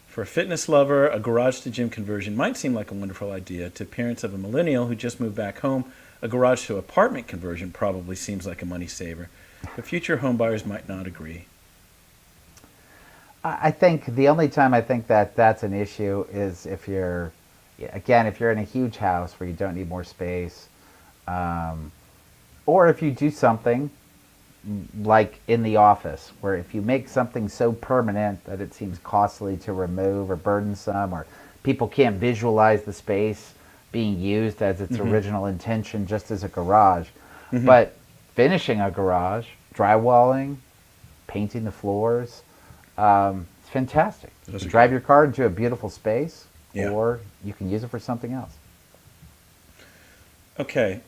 Speaker 1: For a fitness lover, a garage to gym conversion might seem like a wonderful idea. To parents of a millennial who just moved back home, a garage to apartment conversion probably seems like a money saver. But future home buyers might not agree.
Speaker 2: I think the only time I think that that's an issue is if you're, again, if you're in a huge house where you don't need more space, or if you do something like in the office, where if you make something so permanent that it seems costly to remove or burdensome, or people can't visualize the space being used as its original intention just as a garage. But finishing a garage, drywalling, painting the floors, it's fantastic.
Speaker 1: Those
Speaker 2: You
Speaker 1: are
Speaker 2: drive
Speaker 1: good.
Speaker 2: your car into a beautiful space,
Speaker 1: Yeah.
Speaker 2: or you can use it for something else.
Speaker 1: Okay,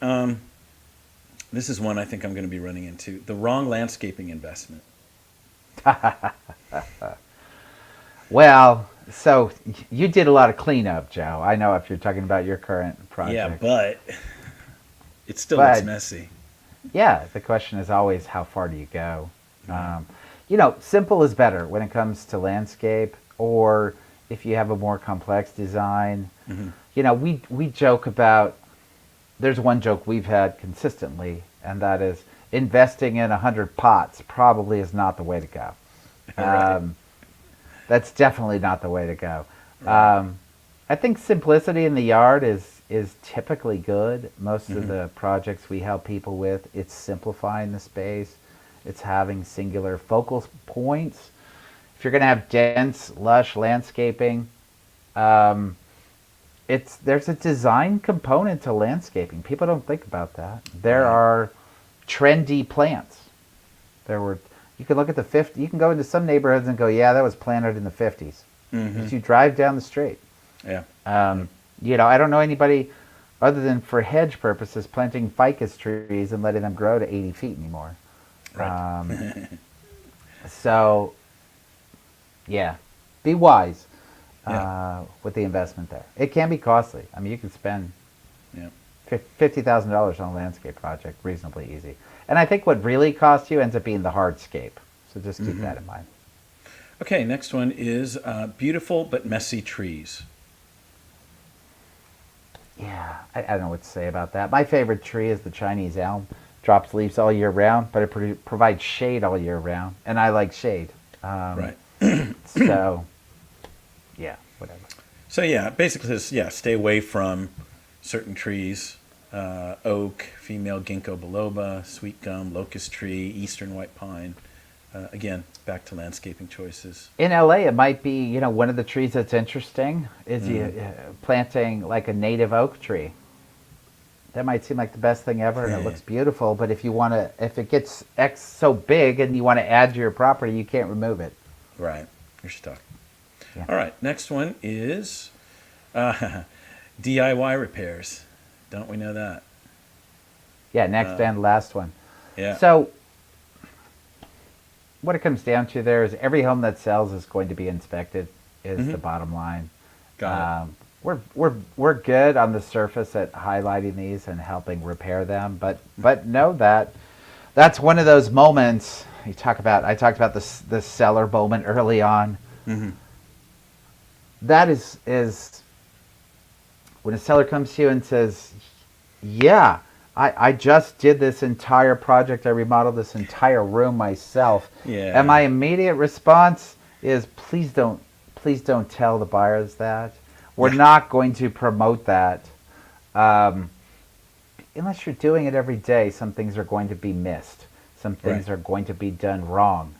Speaker 1: this is one I think I'm going to be running into. The wrong landscaping investment.
Speaker 2: Well, so you did a lot of cleanup, Joe. I know if you're talking about your current project.
Speaker 1: Yeah, but it still
Speaker 2: But-
Speaker 1: looks messy.
Speaker 2: Yeah, the question is always how far do you go? Simple is better when it comes to landscape, or if you have a more complex design. We joke about, there's one joke we've had consistently, and that is investing in 100 pots probably is not the way to go.
Speaker 1: Right.
Speaker 2: That's definitely not the way to go. I think simplicity in the yard is typically good. Most of the projects we help people with, it's simplifying the space. It's having singular focal points. If you're going to have dense, lush landscaping, there's a design component to landscaping. People don't think about that. There are trendy plants. You can look at the 50s. You can go into some neighborhoods and go, yeah, that was planted in the 50s. As you drive down the street.
Speaker 1: Yeah.
Speaker 2: I don't know anybody other than for hedge purposes planting ficus trees and letting them grow to 80 feet anymore.
Speaker 1: Right.
Speaker 2: So, yeah, be wise
Speaker 1: Yeah.
Speaker 2: with the investment there. It can be costly. I mean, you can spend
Speaker 1: Yeah.
Speaker 2: $50,000 on a landscape project reasonably easy. And I think what really costs you ends up being the hardscape. So just keep that in mind.
Speaker 1: Okay, next one is beautiful but messy trees.
Speaker 2: Yeah, I don't know what to say about that. My favorite tree is the Chinese elm. Drops leaves all year round, but it provides shade all year round. And I like shade.
Speaker 1: Right.
Speaker 2: So, yeah, whatever.
Speaker 1: So yeah, basically, stay away from certain trees: oak, female ginkgo biloba, sweet gum, locust tree, eastern white pine. Again, back to landscaping choices.
Speaker 2: In LA, it might be, one of the trees that's interesting is you planting like a native oak tree. That might seem like the best thing ever, and it looks beautiful. But if it gets so big and you want to add to your property, you can't remove it.
Speaker 1: Right. You're stuck.
Speaker 2: Yeah.
Speaker 1: All right. Next one is DIY repairs. Don't we know that?
Speaker 2: Yeah, next and last one.
Speaker 1: Yeah.
Speaker 2: So, what it comes down to there is every home that sells is going to be inspected. Is the bottom line.
Speaker 1: Got it.
Speaker 2: We're good on the surface at highlighting these and helping repair them, but know that that's one of those moments I talked about the seller moment early on.
Speaker 1: Mm-hmm.
Speaker 2: That is when a seller comes to you and says, yeah, I just did this entire project. I remodeled this entire room myself.
Speaker 1: Yeah.
Speaker 2: And my immediate response is, please don't tell the buyers that. We're
Speaker 1: Yeah.
Speaker 2: not going to promote that. Unless you're doing it every day, some things are going to be missed. Some things
Speaker 1: Right.
Speaker 2: are going to be done wrong.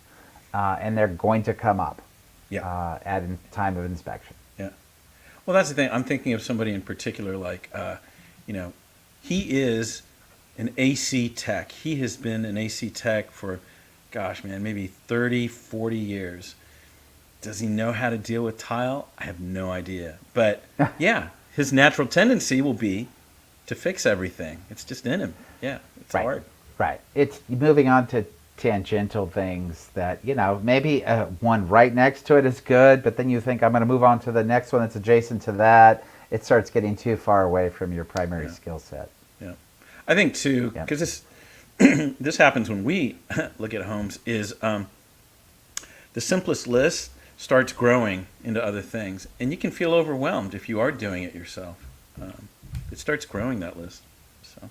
Speaker 2: And they're going to come up
Speaker 1: Yeah.
Speaker 2: at time of inspection.
Speaker 1: Yeah. Well, that's the thing. I'm thinking of somebody in particular, like, you know, he is an AC tech. He has been an AC tech for, gosh, man, maybe 30, 40 years. Does he know how to deal with tile? I have no idea. But yeah, his natural tendency will be to fix everything. It's just in him. Yeah, it's
Speaker 2: Right.
Speaker 1: hard.
Speaker 2: Right. It's moving on to tangential things that, maybe one right next to it is good, but then you think, I'm going to move on to the next one that's adjacent to that. It starts getting too far away from your primary
Speaker 1: Yeah.
Speaker 2: skill set.
Speaker 1: Yeah, I think too,
Speaker 2: Yeah.
Speaker 1: because this this happens when we look at homes. Is the simplest list starts growing into other things, and you can feel overwhelmed if you are doing it yourself. It starts growing, that list. So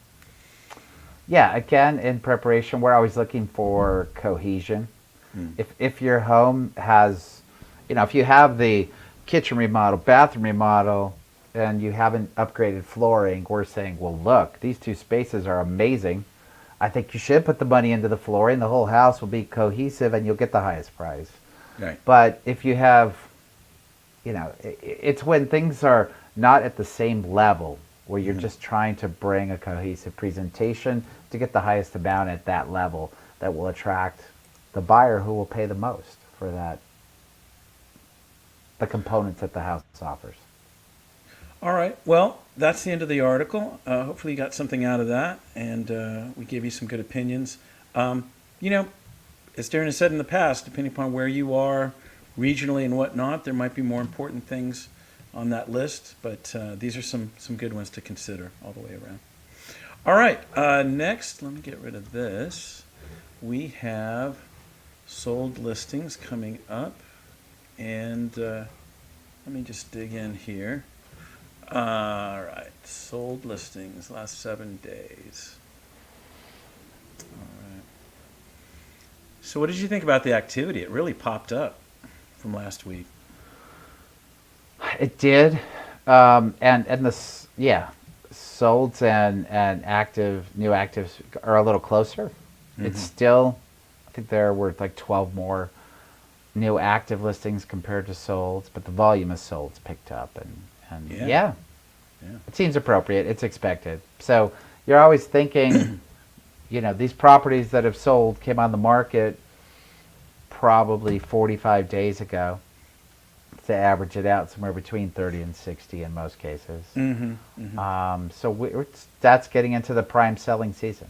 Speaker 2: Yeah, again, in preparation, we're always looking for cohesion. If your home has, if you have the kitchen remodel, bathroom remodel, and you haven't upgraded flooring, we're saying, well, look, these two spaces are amazing. I think you should put the money into the flooring. The whole house will be cohesive, and you'll get the highest price.
Speaker 1: right,
Speaker 2: But if you have, it's when things are not at the same level where you're just trying to bring a cohesive presentation to get the highest amount at that level that will attract the buyer who will pay the most for the components that the house offers.
Speaker 1: all right. Well, that's the end of the article. Hopefully, you got something out of that, and we gave you some good opinions. You know, as Darren has said in the past, depending upon where you are regionally and whatnot, there might be more important things on that list, but these are some good ones to consider all the way around. All right, next, let me get rid of this. We have sold listings coming up, and let me just dig in here. All right, sold listings last 7 days. All right. So, what did you think about the activity? It really popped up from last week.
Speaker 2: It did, and this, yeah, solds and new actives are a little closer. It's still, I think there were like 12 more new active listings compared to solds, but the volume of solds picked up, and
Speaker 1: Yeah.
Speaker 2: yeah,
Speaker 1: Yeah.
Speaker 2: it seems appropriate. It's expected. So you're always thinking, these properties that have sold came on the market probably 45 days ago. To average it out somewhere between 30 and 60 in most cases. So that's getting into the prime selling season.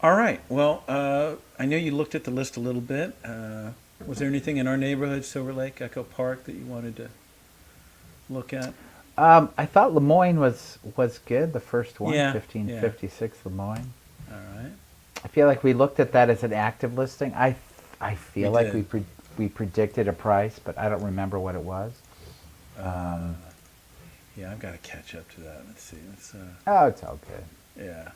Speaker 1: All right. Well, I know you looked at the list a little bit. Was there anything in our neighborhood, Silver Lake, Echo Park, that you wanted to look at?
Speaker 2: I thought Lemoyne was good, the first one,
Speaker 1: Yeah,
Speaker 2: 1556 Lemoyne.
Speaker 1: All right.
Speaker 2: I feel like we looked at that as an active listing. I feel
Speaker 1: We
Speaker 2: like
Speaker 1: did.
Speaker 2: we predicted a price, but I don't remember what it was.
Speaker 1: Yeah, I've got to catch up to that. Let's see.
Speaker 2: Oh, it's all good.
Speaker 1: Yeah.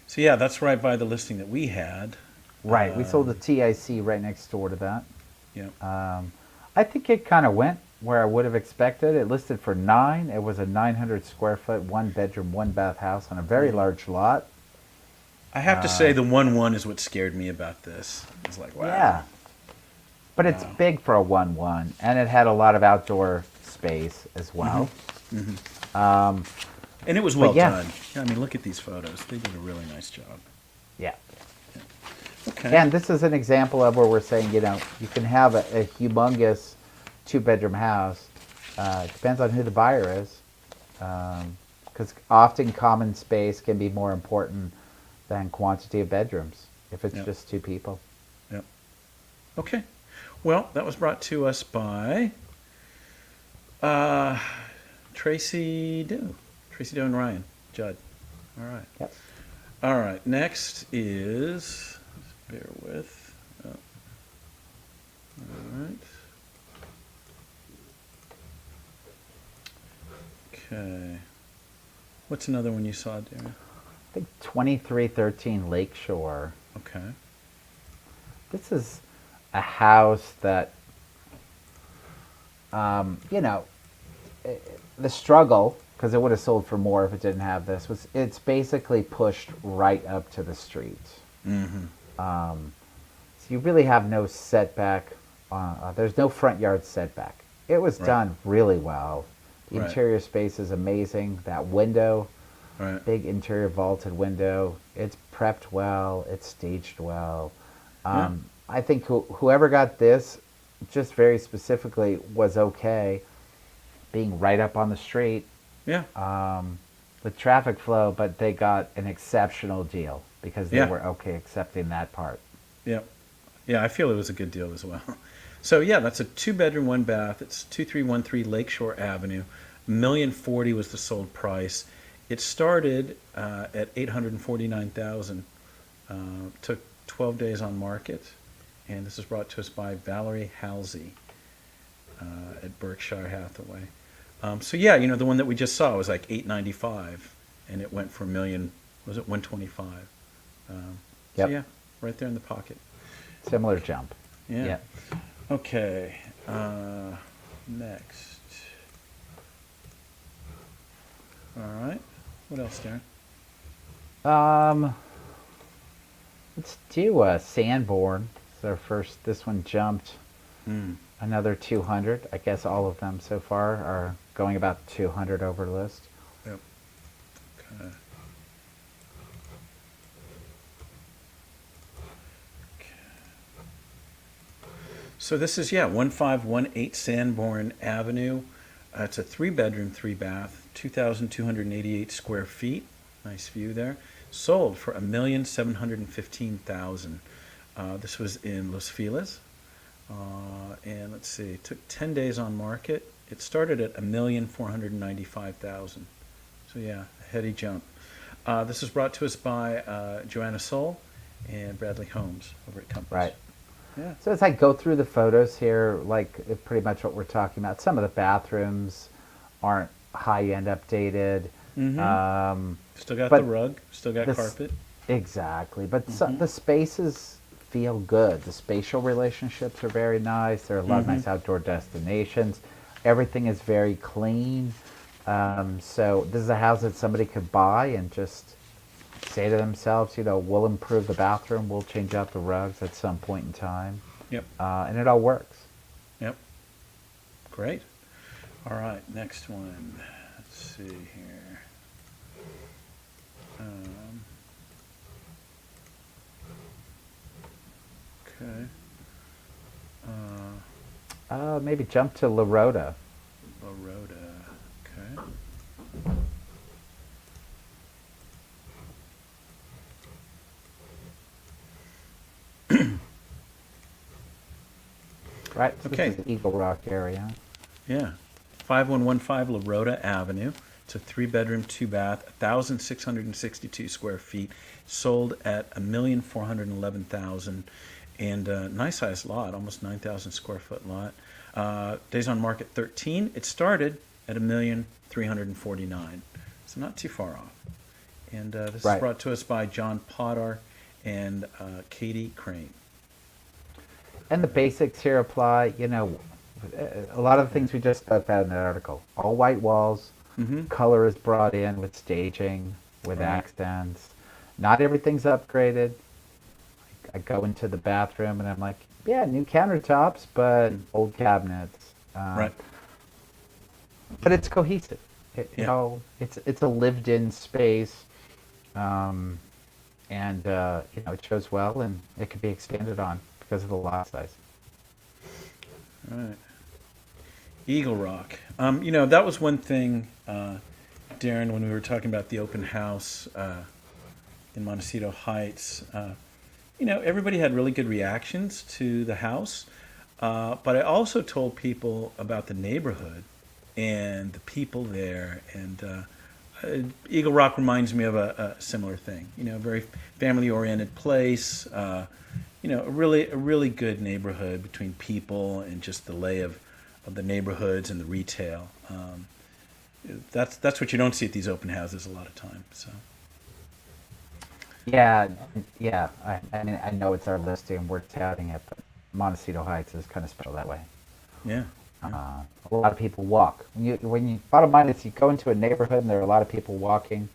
Speaker 1: So yeah, that's right by the listing that we had.
Speaker 2: Right, we sold a TIC right next door to that.
Speaker 1: Yeah.
Speaker 2: I think it kind of went where I would have expected. It listed for 9. It was a 900 square foot, 1 bedroom, 1 bath house on a very large lot.
Speaker 1: I have to say the 1-1 is what scared me about this. It's like, wow.
Speaker 2: Yeah. But it's
Speaker 1: Wow.
Speaker 2: big for a 1-1, and it had a lot of outdoor space as well.
Speaker 1: And it was well
Speaker 2: yeah.
Speaker 1: done. I mean, look at these photos. They did a really nice job.
Speaker 2: Yeah.
Speaker 1: Okay.
Speaker 2: And this is an example of where we're saying, you can have a humongous 2-bedroom house. It depends on who the buyer is. Because often common space can be more important than quantity of bedrooms if it's
Speaker 1: Yep.
Speaker 2: just 2 people.
Speaker 1: Yep. Okay. Well, that was brought to us by Tracy Doe. Tracy Doe and Ryan Judd. All right.
Speaker 2: Yep.
Speaker 1: All right. Next is Bear with. Oh. All right. Okay. What's another one you saw, Darren?
Speaker 2: I think 2313 Lakeshore.
Speaker 1: Okay.
Speaker 2: This is a house that, you know, the struggle, because it would have sold for more if it didn't have this, was it's basically pushed right up to the street.
Speaker 1: Mm-hmm.
Speaker 2: So you really have no setback. There's no front yard setback. It was
Speaker 1: Right.
Speaker 2: done really well. The
Speaker 1: Right.
Speaker 2: interior space is amazing. That window,
Speaker 1: Right.
Speaker 2: big interior vaulted window. It's prepped well. It's staged well.
Speaker 1: Yeah.
Speaker 2: I think whoever got this, just very specifically, was okay being right up on the street
Speaker 1: Yeah.
Speaker 2: with traffic flow, but they got an exceptional deal because they
Speaker 1: Yeah.
Speaker 2: were okay accepting that part.
Speaker 1: Yeah. Yeah, I feel it was a good deal as well. So yeah, that's a 2-bedroom, 1-bath. It's 2313 Lakeshore Avenue. $1,040,000 was the sold price. It started at 849,000. Took 12 days on market, and this is brought to us by Valerie Halsey at Berkshire Hathaway. So yeah, the one that we just saw was like 895, and it went for a million. Was it 125? So
Speaker 2: Yep.
Speaker 1: yeah, right there in the pocket.
Speaker 2: Similar jump.
Speaker 1: Yeah.
Speaker 2: Yeah.
Speaker 1: Okay. Next. All right. What else, Darren?
Speaker 2: Let's do Sanborn. So first, this one jumped another 200. I guess all of them so far are going about 200 over list.
Speaker 1: Yep. Okay. So this is 1518 Sanborn Avenue. It's a 3-bedroom, 3-bath, 2,288 square feet. Nice view there. Sold for $1,715,000. This was in Los Feliz, and let's see, it took 10 days on market. It started at $1,495,000. So yeah, a heady jump. This is brought to us by Joanna Soul and Bradley Holmes over at Compass.
Speaker 2: Right.
Speaker 1: Yeah.
Speaker 2: So as I go through the photos here, like pretty much what we're talking about, some of the bathrooms aren't high-end updated.
Speaker 1: Mm-hmm. Still got
Speaker 2: but
Speaker 1: the rug. Still got carpet.
Speaker 2: Exactly. But the spaces feel good. The spatial relationships are very nice. There are a lot of nice outdoor destinations. Everything is very clean. So this is a house that somebody could buy and just say to themselves, we'll improve the bathroom, we'll change out the rugs at some point in time.
Speaker 1: Yep.
Speaker 2: And it all works.
Speaker 1: Yep. Great. All right, next one. Let's see here. Okay.
Speaker 2: Maybe jump to La Rota.
Speaker 1: Baroda. Okay.
Speaker 2: Right? So
Speaker 1: Okay.
Speaker 2: This is Eagle Rock area.
Speaker 1: Yeah. 5115 La Rota Avenue. It's a 3-bedroom, 2-bath, 1,662 square feet. Sold at $1,411,000, and nice sized lot, almost 9,000 square foot lot. Days on market 13. It started at $1,349,000, so not too far off. And this
Speaker 2: Right.
Speaker 1: is brought to us by John Potter and Katie Crane.
Speaker 2: And the basics here apply. A lot of the things we just spoke about in that article. All white walls. Color is brought in with staging, with
Speaker 1: Right.
Speaker 2: accents. Not everything's upgraded. I go into the bathroom and I'm like, yeah, new countertops, but old cabinets.
Speaker 1: Right.
Speaker 2: But it's cohesive.
Speaker 1: Yeah.
Speaker 2: It's a lived-in space, and it shows well, and it can be expanded on because of the lot size.
Speaker 1: Right. Eagle Rock. That was one thing, Darren, when we were talking about the open house in Montecito Heights. Everybody had really good reactions to the house, but I also told people about the neighborhood and the people there. And Eagle Rock reminds me of a similar thing. A very family-oriented place. a really good neighborhood between people and just the lay of the neighborhoods and the retail. That's what you don't see at these open houses a lot of time. So
Speaker 2: Yeah, yeah. I mean, I know it's our listing, we're touting it, but Montecito Heights is kind of special that way.
Speaker 1: yeah,
Speaker 2: A lot of people walk. Bottom line is, you go into a neighborhood and there are a lot of people walking.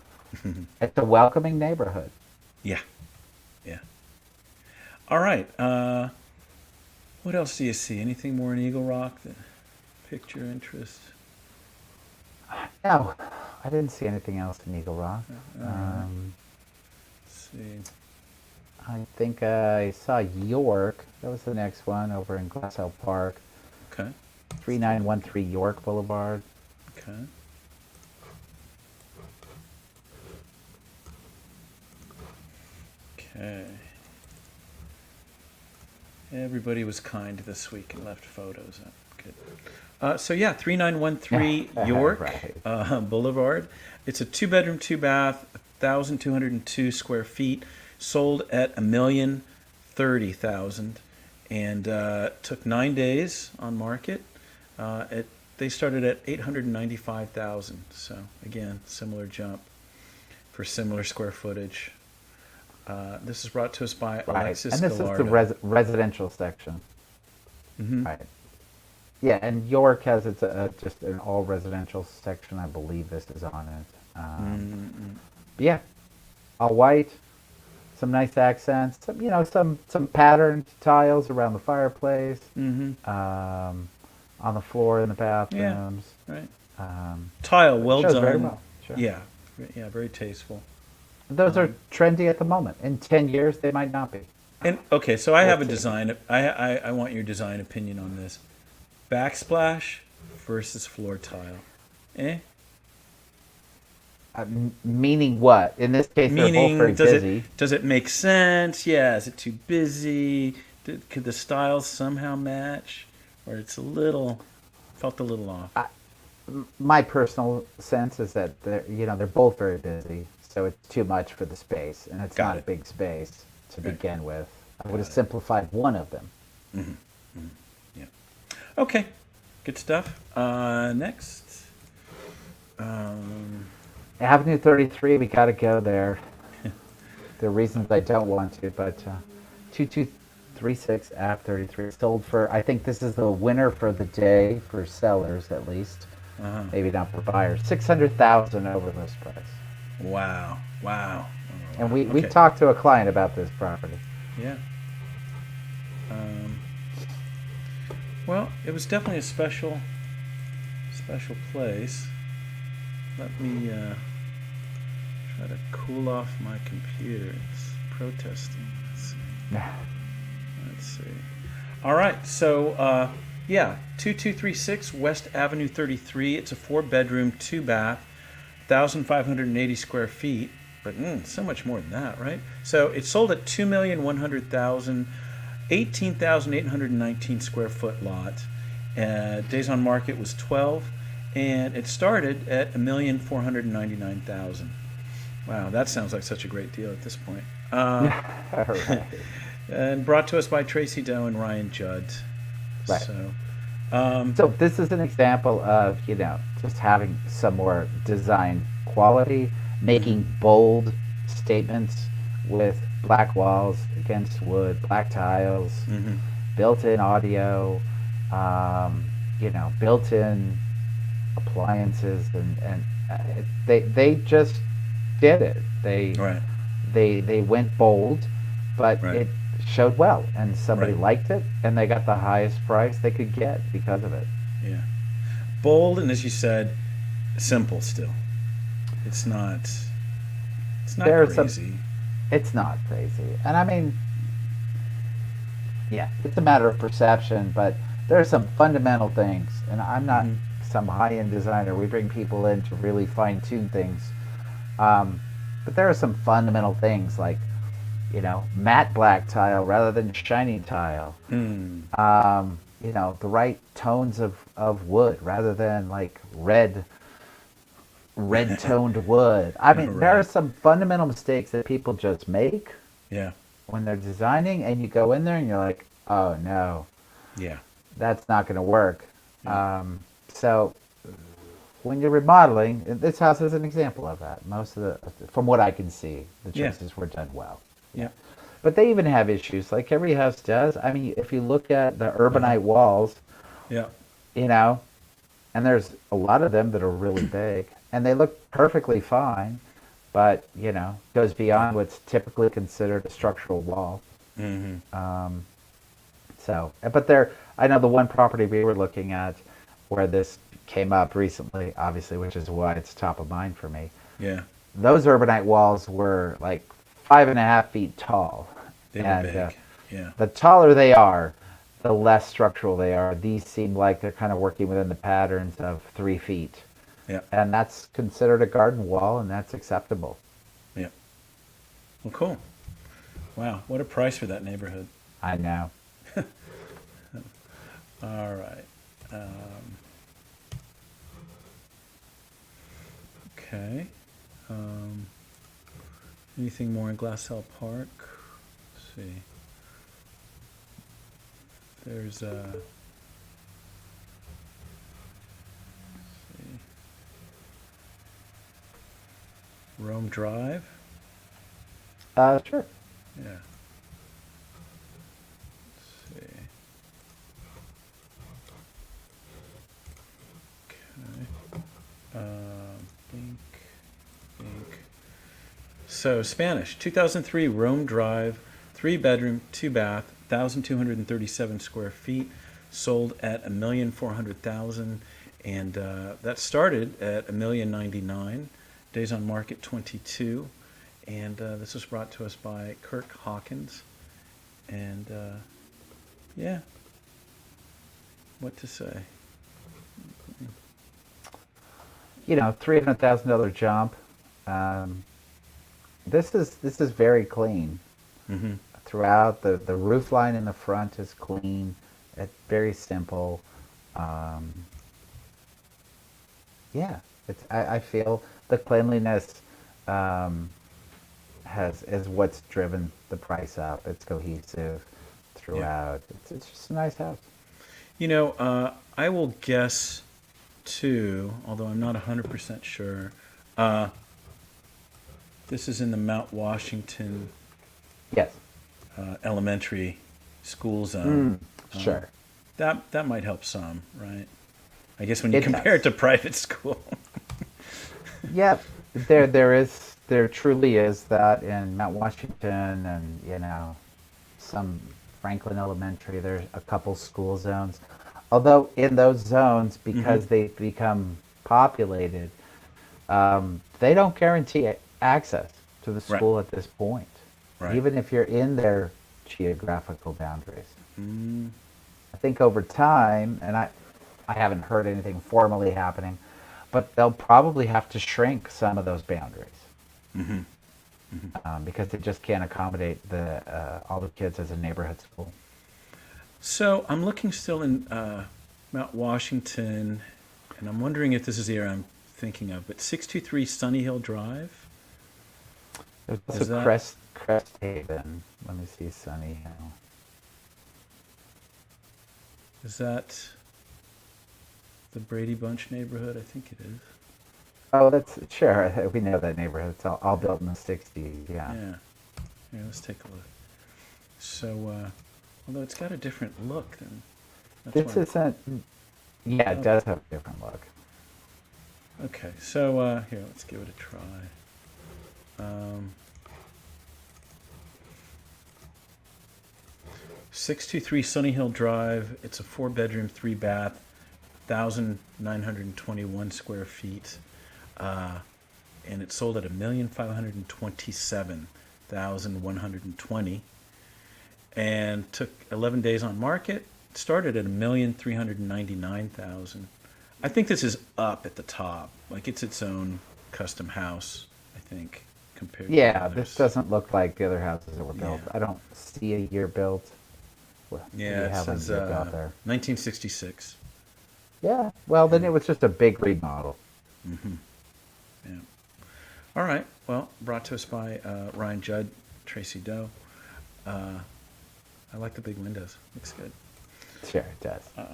Speaker 2: It's a welcoming neighborhood.
Speaker 1: yeah, yeah. All right. What else do you see? Anything more in Eagle Rock that piqued your interest?
Speaker 2: No, I didn't see anything else in Eagle Rock.
Speaker 1: Right. Let's see.
Speaker 2: I think I saw York. That was the next one over in Glassell Park,
Speaker 1: Okay.
Speaker 2: 3913 York Boulevard.
Speaker 1: Okay. Okay. Everybody was kind this week and left photos up. Good. So yeah, 3913 York
Speaker 2: Right.
Speaker 1: Boulevard. It's a 2 bedroom, 2 bath, 1,202 square feet. Sold at $1,030,000, and took 9 days on market. They started at 895,000. So again, similar jump for similar square footage. This is brought to us by
Speaker 2: Right.
Speaker 1: Alexis
Speaker 2: And this
Speaker 1: Gallardo.
Speaker 2: is the residential section.
Speaker 1: Mhm.
Speaker 2: Right. Yeah, and York has just an all residential section. I believe this is on it. But yeah, all white, some nice accents, some patterned tiles around the fireplace,
Speaker 1: Mhm.
Speaker 2: on the floor in the bathrooms.
Speaker 1: Right.
Speaker 2: Um,
Speaker 1: Tile,
Speaker 2: it
Speaker 1: well
Speaker 2: shows
Speaker 1: done.
Speaker 2: very well. Sure.
Speaker 1: Yeah. Yeah, very tasteful.
Speaker 2: Those are trendy at the moment. In 10 years, they might not be.
Speaker 1: And okay, so I have a
Speaker 2: We'll see.
Speaker 1: design. I want your design opinion on this. Backsplash versus floor tile. Eh?
Speaker 2: Meaning what? In this case, they're both very
Speaker 1: Meaning, does
Speaker 2: busy.
Speaker 1: it make sense? Yeah. Is it too busy? Could the styles somehow match, or it's felt a little off?
Speaker 2: My personal sense is that they're both very busy, so it's too much for the space, and it's
Speaker 1: Got
Speaker 2: not
Speaker 1: it.
Speaker 2: a big space to
Speaker 1: Right.
Speaker 2: begin with. I would have
Speaker 1: Got it.
Speaker 2: simplified one of them.
Speaker 1: Yeah. Okay. Good stuff. Next.
Speaker 2: Avenue 33, we got to go there. There are reasons I don't want to, but 2236 Ave 33 sold for, I think this is the winner for the day, for sellers at least. Maybe not for buyers. 600,000 over list price.
Speaker 1: Wow. Wow.
Speaker 2: And we
Speaker 1: Okay.
Speaker 2: talked to a client about this property.
Speaker 1: Yeah. Well, it was definitely a special place. Let me try to cool off my computer. It's protesting. Let's see. All right. So, yeah, 2236 West Avenue 33. It's a 4 bedroom, 2 bath, 1,580 square feet. But so much more than that, right? So it sold at $2,100,000, 18,819 square foot lot. Days on market was 12, and it started at $1,499,000. Wow, that sounds like such a great deal at this point.
Speaker 2: Right.
Speaker 1: And brought to us by Tracy Doe and Ryan Judd.
Speaker 2: Right. So this is an example of, just having some more design quality, making bold statements with black walls against wood, black tiles, built-in audio, built-in appliances, and they just did it.
Speaker 1: Right.
Speaker 2: They went bold, but
Speaker 1: Right.
Speaker 2: it showed well, and somebody
Speaker 1: Right.
Speaker 2: liked it, and they got the highest price they could get because of it.
Speaker 1: Yeah. Bold, and as you said, simple still. It's not
Speaker 2: There's some-
Speaker 1: crazy.
Speaker 2: It's not crazy, and I mean, yeah, it's a matter of perception, but there are some fundamental things, and I'm not some high-end designer. We bring people in to really fine-tune things, but there are some fundamental things like, matte black tile rather than shiny tile. The right tones of wood rather than like red toned wood. I mean, there are
Speaker 1: Right.
Speaker 2: some fundamental mistakes that people just make.
Speaker 1: Yeah.
Speaker 2: when they're designing, and you go in there and you're like, oh no,
Speaker 1: Yeah.
Speaker 2: that's not going to work.
Speaker 1: Yeah.
Speaker 2: So when you're remodeling, this house is an example of that. Most of from what I can see, the
Speaker 1: Yeah.
Speaker 2: choices were done well.
Speaker 1: Yeah.
Speaker 2: But they even have issues, like every house does. I mean, if you look at the
Speaker 1: Uh-huh.
Speaker 2: urbanite walls,
Speaker 1: Yeah.
Speaker 2: you know, and there's a lot of them that are really big, and they look perfectly fine, but goes
Speaker 1: Yeah.
Speaker 2: beyond what's typically considered a structural wall.
Speaker 1: Mm-hmm.
Speaker 2: But there, I know the one property we were looking at where this came up recently, obviously, which is why it's top of mind for me.
Speaker 1: Yeah.
Speaker 2: Those urbanite walls were like 5.5 feet tall,
Speaker 1: They were
Speaker 2: and
Speaker 1: big. Yeah.
Speaker 2: the taller they are, the less structural they are. These seem like they're kind of working within the patterns of 3 feet,
Speaker 1: Yeah.
Speaker 2: and that's considered a garden wall, and that's acceptable.
Speaker 1: Yeah. Well, cool. Wow. What a price for that neighborhood.
Speaker 2: I know.
Speaker 1: All right. Okay. Um, Anything more in Glassell Park? Let's see. There's see. Rome Drive.
Speaker 2: Sure.
Speaker 1: Yeah. Let's see. Okay. Bink. Bink. So Spanish, 2003 Rome Drive, 3 bedroom, 2 bath, 1,237 square feet, sold at $1,400,000, and that started at $1,099,000. Days on market 22, and this was brought to us by Kirk Hawkins, and yeah, what to say?
Speaker 2: $300,000 jump. Um, this is very clean
Speaker 1: Mm-hmm.
Speaker 2: throughout. The roof line in the front is clean. It's very simple. Um, yeah, I feel the cleanliness is what's driven the price up. It's cohesive
Speaker 1: Yeah.
Speaker 2: throughout. It's just a nice house.
Speaker 1: I will guess too, although I'm not 100% sure. Uh, this is in the Mount Washington
Speaker 2: Yes.
Speaker 1: elementary school zone.
Speaker 2: Sure.
Speaker 1: That might help some, right? I guess when you
Speaker 2: It
Speaker 1: compare it
Speaker 2: does.
Speaker 1: to private school.
Speaker 2: Yep. There truly is that in Mount Washington, and some Franklin Elementary. There's a couple school zones. Although in those zones,
Speaker 1: Hmm.
Speaker 2: because they've become populated, they don't guarantee access to the
Speaker 1: Right,
Speaker 2: school at this point,
Speaker 1: right.
Speaker 2: even if you're in their geographical boundaries.
Speaker 1: Mm,
Speaker 2: I think over time, and I haven't heard anything formally happening, but they'll probably have to shrink some of those boundaries
Speaker 1: hmm.
Speaker 2: because they just can't accommodate all the kids as a neighborhood school.
Speaker 1: So I'm looking still in Mount Washington, and I'm wondering if this is the area I'm thinking of. But 623 Sunny Hill Drive,
Speaker 2: There's also
Speaker 1: is that
Speaker 2: Crest Haven. Let me see, Sunny Hill.
Speaker 1: is that the Brady Bunch neighborhood? I think it is.
Speaker 2: Oh, that's sure. We know that neighborhood. It's all built in the '60s. Yeah.
Speaker 1: Yeah. Here, let's take a look. So, although it's got a different look, then that's
Speaker 2: This
Speaker 1: why.
Speaker 2: isn't. Yeah, it
Speaker 1: Oh,
Speaker 2: does have a different look.
Speaker 1: okay. So here, let's give it a try. Um, 623 Sunny Hill Drive. It's a 4 bedroom, 3 bath, 1,921 square feet, uh, and it sold at 1,527,120, and took 11 days on market. Started at 1,399,000. I think this is up at the top, like it's its own custom house. I think compared to the
Speaker 2: Yeah, this
Speaker 1: others.
Speaker 2: doesn't look like the other houses that were built.
Speaker 1: Yeah.
Speaker 2: I don't see a year built. What do
Speaker 1: Yeah,
Speaker 2: you
Speaker 1: it
Speaker 2: have on
Speaker 1: says
Speaker 2: year built there?
Speaker 1: 1966.
Speaker 2: Yeah. Well, then
Speaker 1: Yeah.
Speaker 2: it was just a big remodel.
Speaker 1: Hmm. Yeah. All right. Well, brought to us by Ryan Judd, Tracy Doe. I like the big windows. Looks good.
Speaker 2: Sure, it does.
Speaker 1: All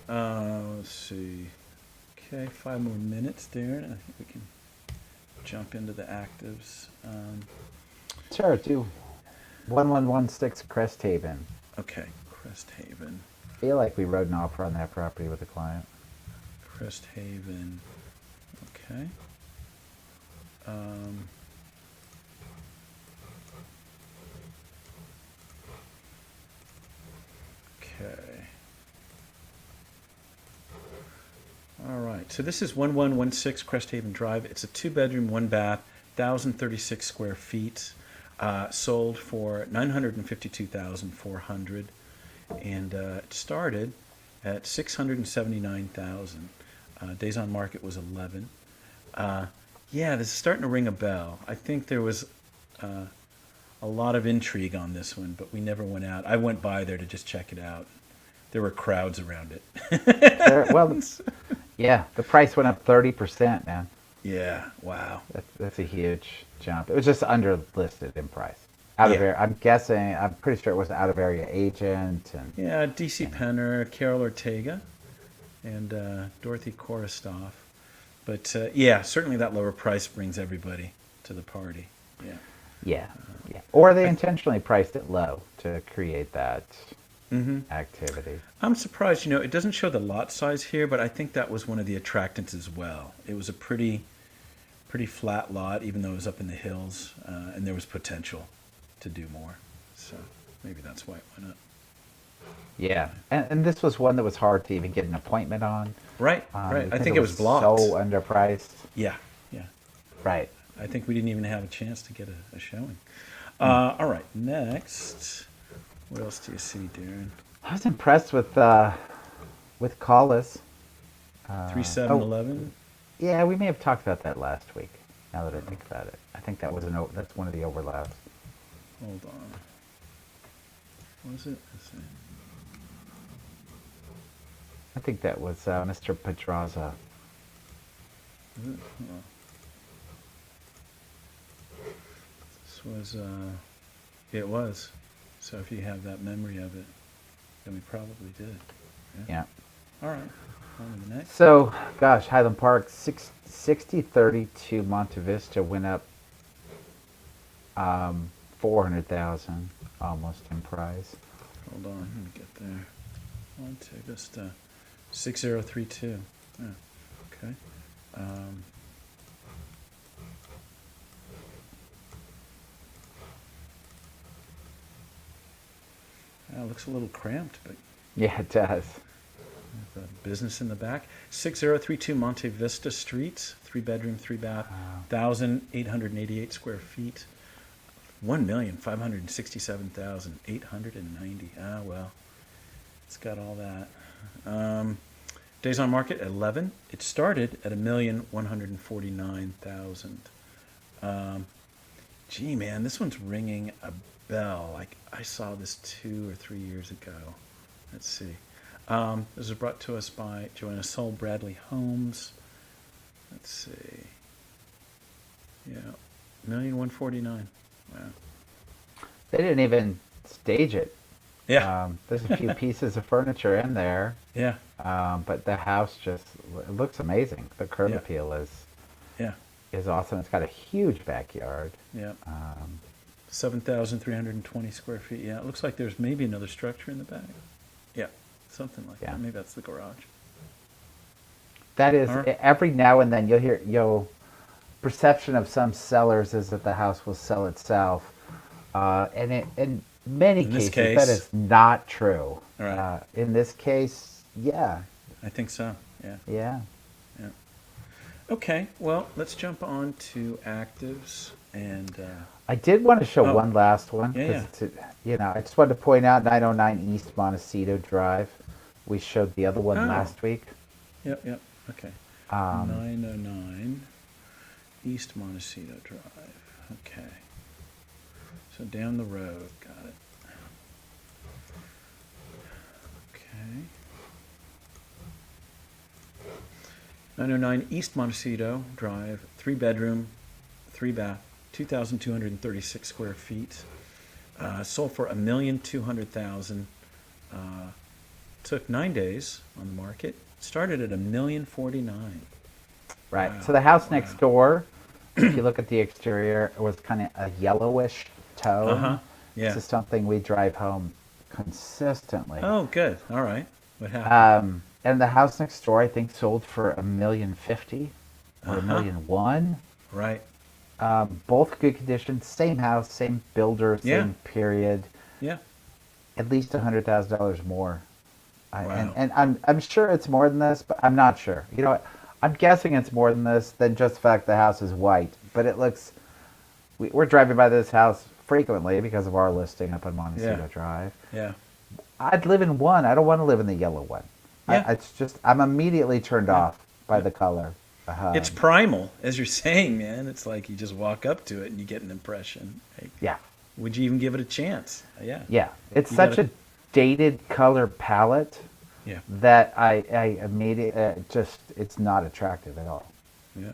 Speaker 1: right. Let's see. Okay, 5 more minutes, Darren. I think we can jump into the actives.
Speaker 2: Sure, do 1116 Crest Haven.
Speaker 1: Okay, Crest Haven.
Speaker 2: I feel like we wrote an offer on that property with a client.
Speaker 1: Crest Haven. Okay. Okay. All right. So this is 1116 Crest Haven Drive. It's a 2-bedroom, 1-bath, 1,036 square feet. Sold for $952,400, and it started at $679,000. Days on market was 11. Yeah, this is starting to ring a bell. I think there was a lot of intrigue on this one, but we never went out. I went by there to just check it out. There were crowds around it.
Speaker 2: Sure, well, yeah, the price went up 30%, man.
Speaker 1: Yeah, wow.
Speaker 2: That's a huge jump. It was just underlisted in price. Out of area, I'm guessing. I'm pretty sure it was an out of area agent and
Speaker 1: Yeah, DC Penner, Carol Ortega, and Dorothy Korostoff. But yeah, certainly that lower price brings everybody to the party. Yeah.
Speaker 2: yeah. Or they intentionally priced it low to create that activity.
Speaker 1: I'm surprised, it doesn't show the lot size here, but I think that was one of the attractants as well. It was a pretty flat lot, even though it was up in the hills, and there was potential to do more. So maybe that's why it went up.
Speaker 2: Yeah, and this was one that was hard to even get an appointment on.
Speaker 1: Right. I think it was blocked.
Speaker 2: So underpriced.
Speaker 1: Yeah.
Speaker 2: Right.
Speaker 1: I think we didn't even have a chance to get a showing. All right, next. What else do you see, Darren?
Speaker 2: I was impressed with Collis.
Speaker 1: 3711.
Speaker 2: Yeah, we may have talked about that last week. Now that I think about it, I think that's one of the overlaps.
Speaker 1: Hold on. Was it? Let's see.
Speaker 2: I think that was Mr. Pedraza.
Speaker 1: Is it? Oh. This was. It was. So if you have that memory of it, then we probably did.
Speaker 2: Yeah.
Speaker 1: All right. On to the next.
Speaker 2: So, gosh, Highland Park, 6032 Monte Vista went up 400,000 almost in price.
Speaker 1: Hold on, let me get there. Monte Vista, 6032. Yeah. Okay. It looks a little cramped, but
Speaker 2: Yeah, it does.
Speaker 1: the business in the back. 6032 Monte Vista Street, 3-bedroom, 3-bath, 1,888 square feet. 1,567,890. Ah, well, it's got all that. Days on market at 11. It started at 1,149,000. Gee, man, this one's ringing a bell. Like I saw this 2 or 3 years ago. Let's see. This was brought to us by Joanna Soul Bradley Homes. Let's see. Yeah, 1,149,000. Wow.
Speaker 2: They didn't even stage it.
Speaker 1: Yeah.
Speaker 2: There's a few pieces of furniture in there.
Speaker 1: Yeah.
Speaker 2: But the house just it looks amazing. The curb
Speaker 1: Yeah.
Speaker 2: appeal
Speaker 1: Yeah.
Speaker 2: is awesome. It's got a huge backyard.
Speaker 1: Yeah. 7,320 square feet. Yeah, it looks like there's maybe another structure in the back. Yeah, something like that. Maybe that's the garage.
Speaker 2: That is,
Speaker 1: Or-
Speaker 2: every now and then perception of some sellers is that the house will sell itself. In many
Speaker 1: In this
Speaker 2: cases, that
Speaker 1: case-
Speaker 2: is not true.
Speaker 1: All right.
Speaker 2: In this case, yeah.
Speaker 1: I think so. Yeah.
Speaker 2: Yeah.
Speaker 1: Yeah. Okay. Well, let's jump on to actives and.
Speaker 2: I did want to show
Speaker 1: Oh.
Speaker 2: one last one.
Speaker 1: Yeah,
Speaker 2: 'Cause I just wanted to point out 909 East Montecito Drive. We showed the other one
Speaker 1: Oh.
Speaker 2: last week.
Speaker 1: Yep. Okay. 909 East Montecito Drive. Okay. So down the road. Got it. Okay. 909 East Montecito Drive, 3-bedroom, 3-bath, 2,236 square feet. Sold for $1,200,000. Took 9 days on the market. Started at $1,049,000.
Speaker 2: Right.
Speaker 1: Wow.
Speaker 2: So the house
Speaker 1: Wow.
Speaker 2: next door, if you look at the exterior, it was kind of a yellowish
Speaker 1: Uh huh.
Speaker 2: tone. This
Speaker 1: Yeah.
Speaker 2: is something we drive home consistently.
Speaker 1: Oh, good. All right. What happened?
Speaker 2: And the house next door, I think, sold for $1,050,000 or
Speaker 1: Uh
Speaker 2: a
Speaker 1: huh.
Speaker 2: million one.
Speaker 1: Right.
Speaker 2: Both good condition, same house, same builder,
Speaker 1: Yeah.
Speaker 2: same period.
Speaker 1: Yeah.
Speaker 2: At least $100,000 more.
Speaker 1: Wow.
Speaker 2: And I'm sure it's more than this, but I'm not sure. You know what? I'm guessing it's more than this than just the fact the house is white. But it looks. We're driving by this house frequently because of our listing up on
Speaker 1: Yeah.
Speaker 2: Montecito Drive.
Speaker 1: Yeah.
Speaker 2: I'd live in one. I don't want to live in the yellow one.
Speaker 1: Yeah.
Speaker 2: It's just I'm immediately turned
Speaker 1: Yeah.
Speaker 2: off by
Speaker 1: Yeah.
Speaker 2: the color.
Speaker 1: It's primal, as you're saying, man. It's like you just walk up to it and you get an impression. Like,
Speaker 2: Yeah,
Speaker 1: would you even give it a chance? Yeah.
Speaker 2: yeah. It's
Speaker 1: You
Speaker 2: such
Speaker 1: gotta-
Speaker 2: a dated color palette
Speaker 1: Yeah.
Speaker 2: that I immediately just it's not attractive at all.
Speaker 1: Yeah.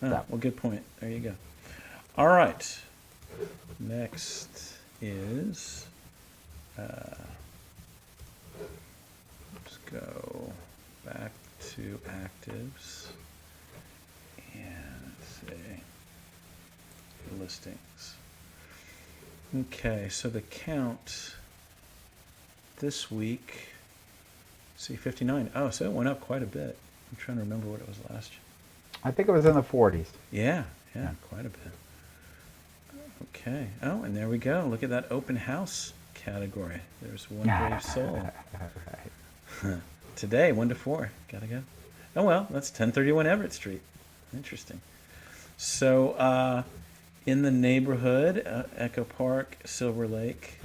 Speaker 2: Yeah.
Speaker 1: Well, good point. There you go. All right. Next is. Let's go back to actives and say listings. Okay, so the count this week. See, 59. Oh, so it went up quite a bit. I'm trying to remember what it was last year.
Speaker 2: I think it was in the 40s.
Speaker 1: Yeah, quite a bit. Okay. Oh, and there we go. Look at that open house category. There's one brave soul. Today, 1 to 4. Gotta go. Oh, well, that's 1031 Everett Street. Interesting. So, in the neighborhood, Echo Park, Silver Lake,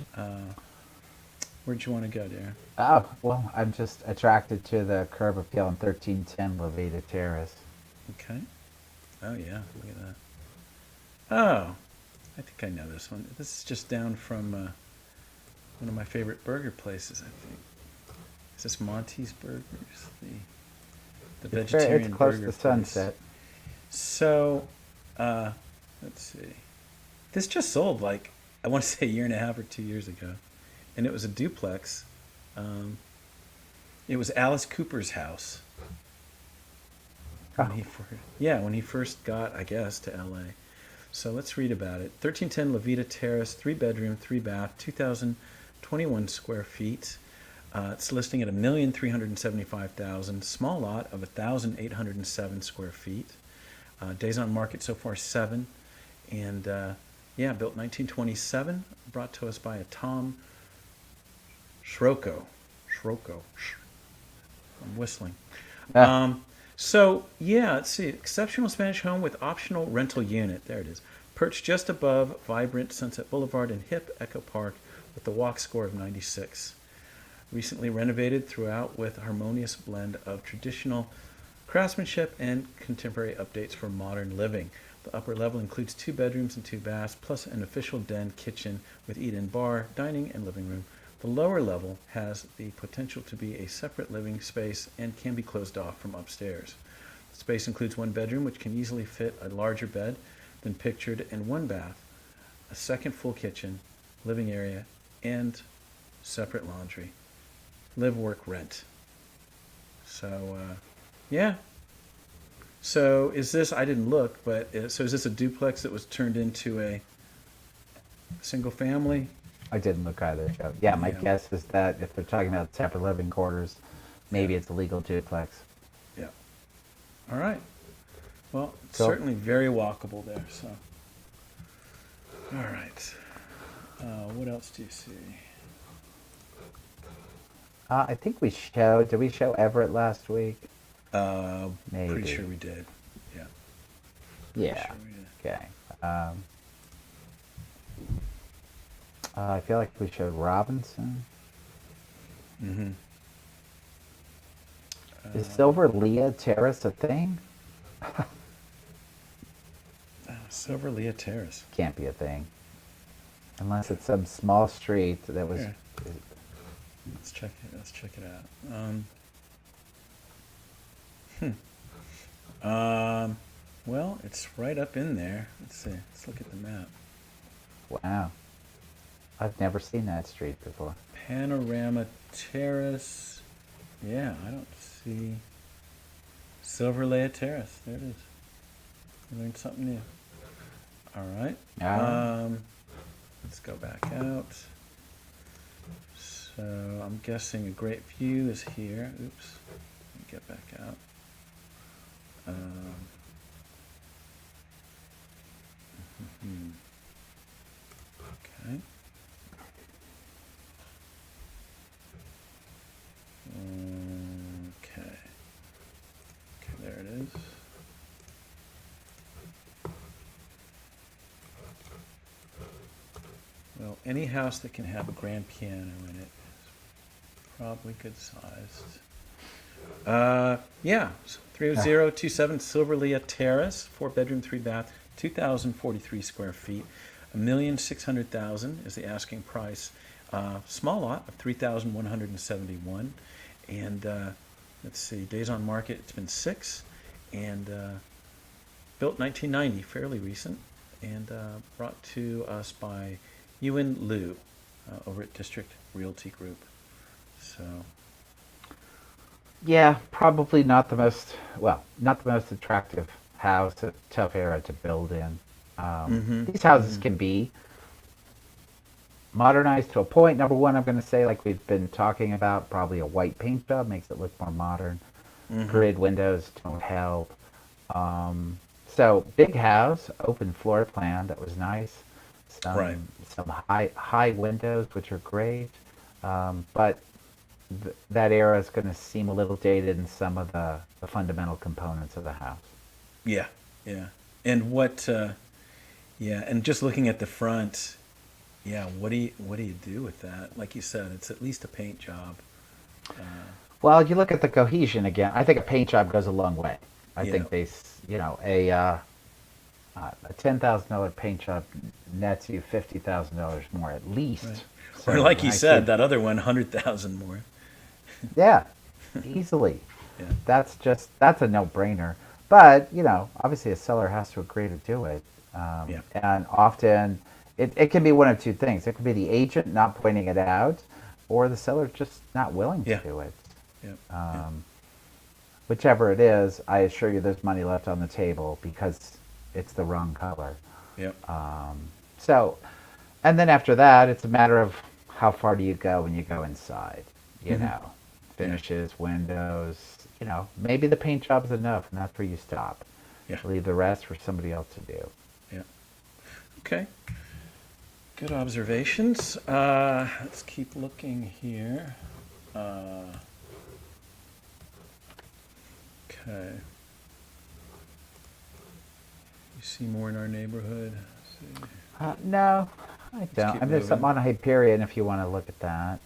Speaker 1: where'd you want to go, Darren?
Speaker 2: Oh, well, I'm just attracted to the curb appeal on 1310 Levita Terrace.
Speaker 1: Okay. Oh, yeah. Look at that. Oh, I think I know this one. This is just down from one of my favorite burger places, I think. Is this Monty's Burgers? The vegetarian
Speaker 2: It's close
Speaker 1: burger
Speaker 2: to
Speaker 1: place.
Speaker 2: Sunset.
Speaker 1: So, let's see. This just sold like, I want to say a year and a half or 2 years ago. And it was a duplex. It was Alice Cooper's house. When he first got, I guess, to LA. So let's read about it. 1310 Levita Terrace, 3-bedroom, 3-bath, 2,021 square feet. It's listing at $1,375,000. Small lot of 1,807 square feet. Days on market so far 7. And built 1927. Brought to us by a Tom Schrocco. I'm whistling. Let's see. Exceptional Spanish home with optional rental unit. There it is. Perched just above vibrant Sunset Boulevard and hip Echo Park with the walk score of 96. Recently renovated throughout with a harmonious blend of traditional craftsmanship and contemporary updates for modern living. The upper level includes 2 bedrooms and 2 baths, plus an official den kitchen with eat-in bar, dining, and living room. The lower level has the potential to be a separate living space and can be closed off from upstairs. The space includes 1 bedroom, which can easily fit a larger bed than pictured, and 1 bath, a second full kitchen, living area, and separate laundry. Live, work, rent. So, yeah. So is this, I didn't look, but so is this a duplex that was turned into a single family?
Speaker 2: I didn't look either, Joe. Yeah, my
Speaker 1: Yeah.
Speaker 2: guess is that if they're talking about separate living quarters, maybe it's a legal duplex.
Speaker 1: Yeah. All right. Well,
Speaker 2: Cool.
Speaker 1: certainly very walkable there. So, all right. What else do you see?
Speaker 2: I think did we show Everett last week?
Speaker 1: Pretty
Speaker 2: Maybe.
Speaker 1: sure we did. Yeah. Pretty
Speaker 2: Yeah.
Speaker 1: sure we did.
Speaker 2: Okay. I feel like we showed Robinson.
Speaker 1: Mm-hmm.
Speaker 2: Is Silver Leah Terrace a thing?
Speaker 1: Silver Leah Terrace.
Speaker 2: Can't be a thing. Unless it's some small street that was.
Speaker 1: Here. Let's check it. Let's check it out. Well, it's right up in there. Let's see. Let's look at the map.
Speaker 2: Wow. I've never seen that street before.
Speaker 1: Panorama Terrace. Yeah, I don't see Silverlea Terrace. There it is. I learned something new. All right. Let's go back out. So I'm guessing a great view is here. Oops. Let me get back out. Okay. Okay. Okay, there it is. Well, any house that can have a grand piano in it is probably good sized. Yeah, 30027 Silverlea Terrace, 4 bedroom, 3 bath, 2,043 square feet. 1,600,000 is the asking price. Small lot of 3,171, and let's see, days on market. It's been 6, and built 1990, fairly recent, and brought to us by Ewan Liu over at District Realty Group. So.
Speaker 2: Yeah, probably not the most, well, not the most attractive house. A tough era to build in. These houses can be modernized to a point. Number one, I'm going to say, like we've been talking about, probably a white paint job makes it look more modern. Grid windows don't help. So big house, open floor plan, that was nice. Some high windows, which are great. But that era is going to seem a little dated in some of the fundamental components of the house.
Speaker 1: Yeah, yeah. And and just looking at the front, yeah, what do you do with that? Like you said, it's at least a paint job.
Speaker 2: Well, you look at the cohesion again. I think a paint job goes a long way. I think a $10,000 paint job nets you $50,000 more at least.
Speaker 1: Right.
Speaker 2: So
Speaker 1: or like you said, that other one, 100,000 more.
Speaker 2: Yeah, easily.
Speaker 1: Yeah.
Speaker 2: That's a no-brainer. But obviously a seller has to agree to do it. And often it can be one of two things. It could be the agent not pointing it out, or the seller just not willing to do it.
Speaker 1: Yeah.
Speaker 2: Whichever it is, I assure you there's money left on the table because it's the wrong color.
Speaker 1: Yep.
Speaker 2: And then after that, it's a matter of how far do you go when you go inside, finishes, windows, maybe the paint job's enough and that's where you stop.
Speaker 1: Yeah.
Speaker 2: Leave the rest for somebody else to do.
Speaker 1: Yeah. Okay. Good observations. Let's keep looking here. Okay. You see more in our neighborhood?
Speaker 2: No, I don't. There's something on Hyperion if you want to look at that.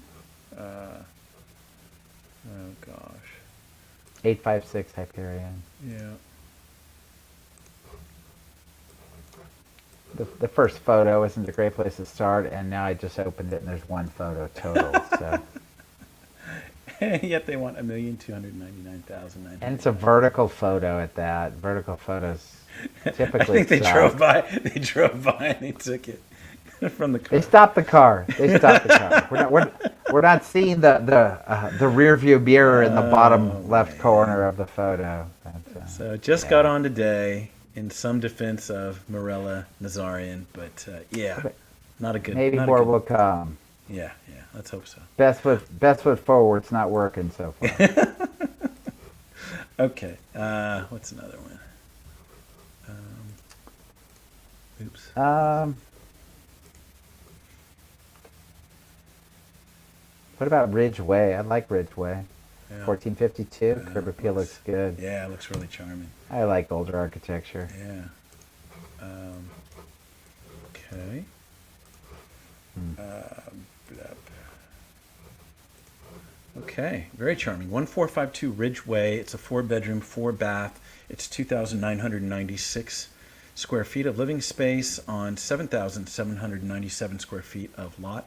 Speaker 1: Oh gosh.
Speaker 2: 856 Hyperion.
Speaker 1: Yeah.
Speaker 2: The first photo isn't a great place to start, and now I just opened it and there's one photo total. So.
Speaker 1: Yet they want 1,299,900.
Speaker 2: And it's a vertical photo at that. Vertical photos typically.
Speaker 1: I think they drove by. They drove by and they took it from the car.
Speaker 2: They stopped the car. We're not seeing the rear view mirror in the bottom left corner of the photo.
Speaker 1: So it just got on today in some defense of Morella Nazarian, but not a good.
Speaker 2: Maybe
Speaker 1: not
Speaker 2: more will come.
Speaker 1: Yeah, let's hope so.
Speaker 2: Best foot forward. It's not working so far.
Speaker 1: Okay, what's another one? Oops.
Speaker 2: What about Ridgeway? I like Ridgeway.
Speaker 1: Yeah.
Speaker 2: 1452. Curb appeal looks good.
Speaker 1: Yeah, it looks really charming.
Speaker 2: I like older architecture.
Speaker 1: Yeah. Okay. Okay, very charming. 1452 Ridgeway. It's a 4-bedroom, 4-bath. It's 2,996 square feet of living space on 7,797 square feet of lot,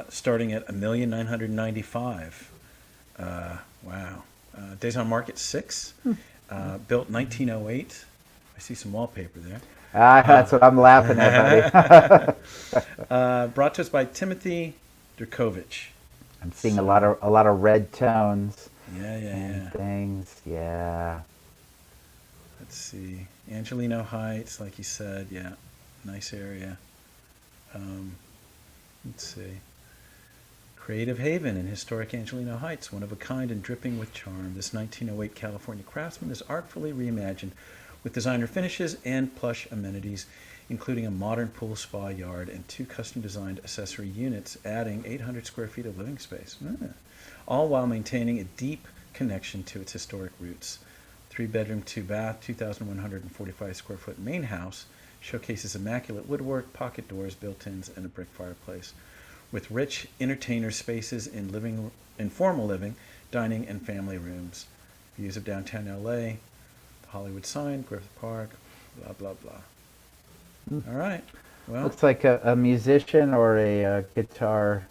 Speaker 1: starting at $1,995,000. Wow. Days on market 6. Built 1908. I see some wallpaper there.
Speaker 2: That's what I'm laughing at, buddy.
Speaker 1: Brought to us by Timothy Durkovich.
Speaker 2: I'm seeing
Speaker 1: So,
Speaker 2: a lot of red tones
Speaker 1: yeah, yeah,
Speaker 2: and
Speaker 1: yeah.
Speaker 2: things. Yeah.
Speaker 1: Let's see. Angelino Heights, like you said, yeah, nice area. Um, let's see. Creative Haven in historic Angelino Heights, one of a kind and dripping with charm. This 1908 California craftsman is artfully reimagined with designer finishes and plush amenities, including a modern pool spa yard and two custom designed accessory units, adding 800 square feet of living space. All while maintaining a deep connection to its historic roots. 3 bedroom, 2 bath, 2,145 square foot main house showcases immaculate woodwork, pocket doors, built-ins, and a brick fireplace. With rich entertainer spaces in informal living, dining, and family rooms. Views of downtown LA, the Hollywood sign, Griffith Park, blah, blah, blah. All right. Well,
Speaker 2: Looks like a musician or a guitar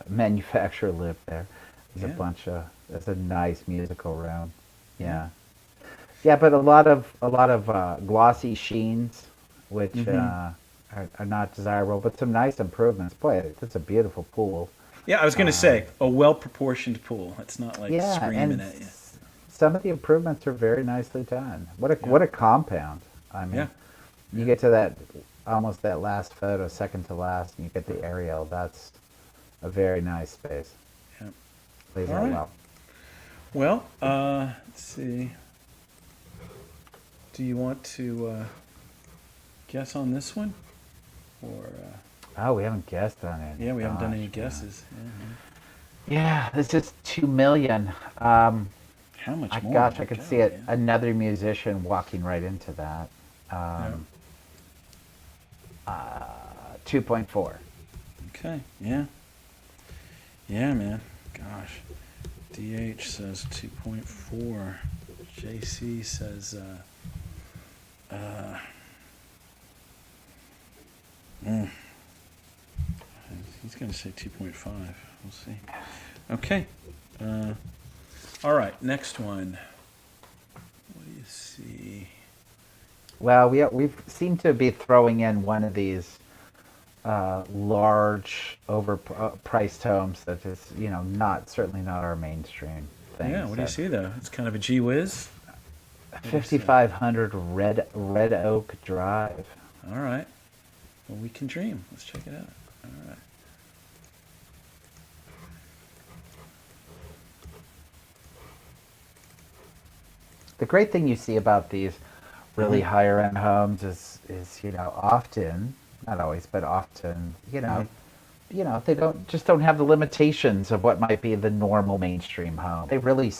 Speaker 2: manufacturer lived there. There's
Speaker 1: yeah.
Speaker 2: There's a nice musical room. Yeah. Yeah, but a lot of glossy sheens, which
Speaker 1: Hmm.
Speaker 2: are not desirable, but some nice improvements. Boy, it's a beautiful pool.
Speaker 1: Yeah, I was going to
Speaker 2: Um,
Speaker 1: say, a well proportioned pool. It's not like
Speaker 2: yeah,
Speaker 1: screaming
Speaker 2: and
Speaker 1: at you.
Speaker 2: some of the improvements are very nicely done.
Speaker 1: Yeah.
Speaker 2: What a compound! I
Speaker 1: Yeah.
Speaker 2: mean, you
Speaker 1: Yeah.
Speaker 2: get to that almost that last photo, second to last, and you get the aerial. That's a very nice space.
Speaker 1: Yeah.
Speaker 2: Lays
Speaker 1: All
Speaker 2: out
Speaker 1: right.
Speaker 2: well.
Speaker 1: Well, let's see. Do you want to guess on this one? Or,
Speaker 2: Oh, we haven't guessed on it.
Speaker 1: yeah, we haven't done
Speaker 2: Gosh,
Speaker 1: any
Speaker 2: man.
Speaker 1: guesses. Yeah.
Speaker 2: Yeah, this is 2 million.
Speaker 1: How much
Speaker 2: I
Speaker 1: more?
Speaker 2: gosh,
Speaker 1: My
Speaker 2: I could see
Speaker 1: God,
Speaker 2: it.
Speaker 1: yeah.
Speaker 2: Another musician walking right into that.
Speaker 1: Yeah.
Speaker 2: Um, 2.4.
Speaker 1: Okay. Yeah. Yeah, man. Gosh. DH says 2.4. JC says, uh, mm, he's going to say 2.5. We'll see. Okay. Uh, all right. Next one. What do you see?
Speaker 2: Well, we seem to be throwing in one of these large, overpriced homes that is, not certainly not our mainstream
Speaker 1: Yeah.
Speaker 2: thing.
Speaker 1: What do you
Speaker 2: So,
Speaker 1: see though? It's kind of a gee whiz. What do you say?
Speaker 2: 5500 Red Oak Drive.
Speaker 1: All right. Well, we can dream. Let's check it out. All right.
Speaker 2: The great thing you see about these
Speaker 1: Mm-hmm.
Speaker 2: really higher end homes is often, not always, but often,
Speaker 1: Mm-hmm.
Speaker 2: they don't have the limitations of what might be the normal mainstream home. They really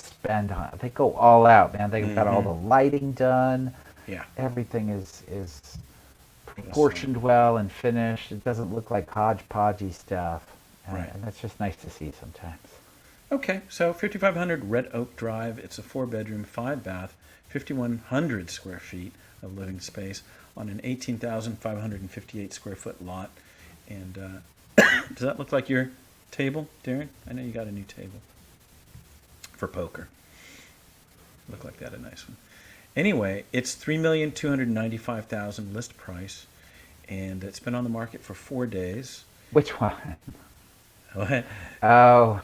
Speaker 2: they go all out, man. They've got all
Speaker 1: Mm-hmm.
Speaker 2: the lighting done.
Speaker 1: Yeah.
Speaker 2: Everything is
Speaker 1: Just
Speaker 2: proportioned well and finished. It doesn't look like hodgepodgey stuff,
Speaker 1: right.
Speaker 2: and that's just nice to see sometimes.
Speaker 1: Okay, so 5500 Red Oak Drive. It's a 4 bedroom, 5 bath, 5,100 square feet of living space on an 18,558 square foot lot. And does that look like your table, Darren? I know you got a new table for poker. Look like that, a nice one. Anyway, it's 3,295,000 list price, and it's been on the market for 4 days.
Speaker 2: Which one?
Speaker 1: There's
Speaker 2: Oh,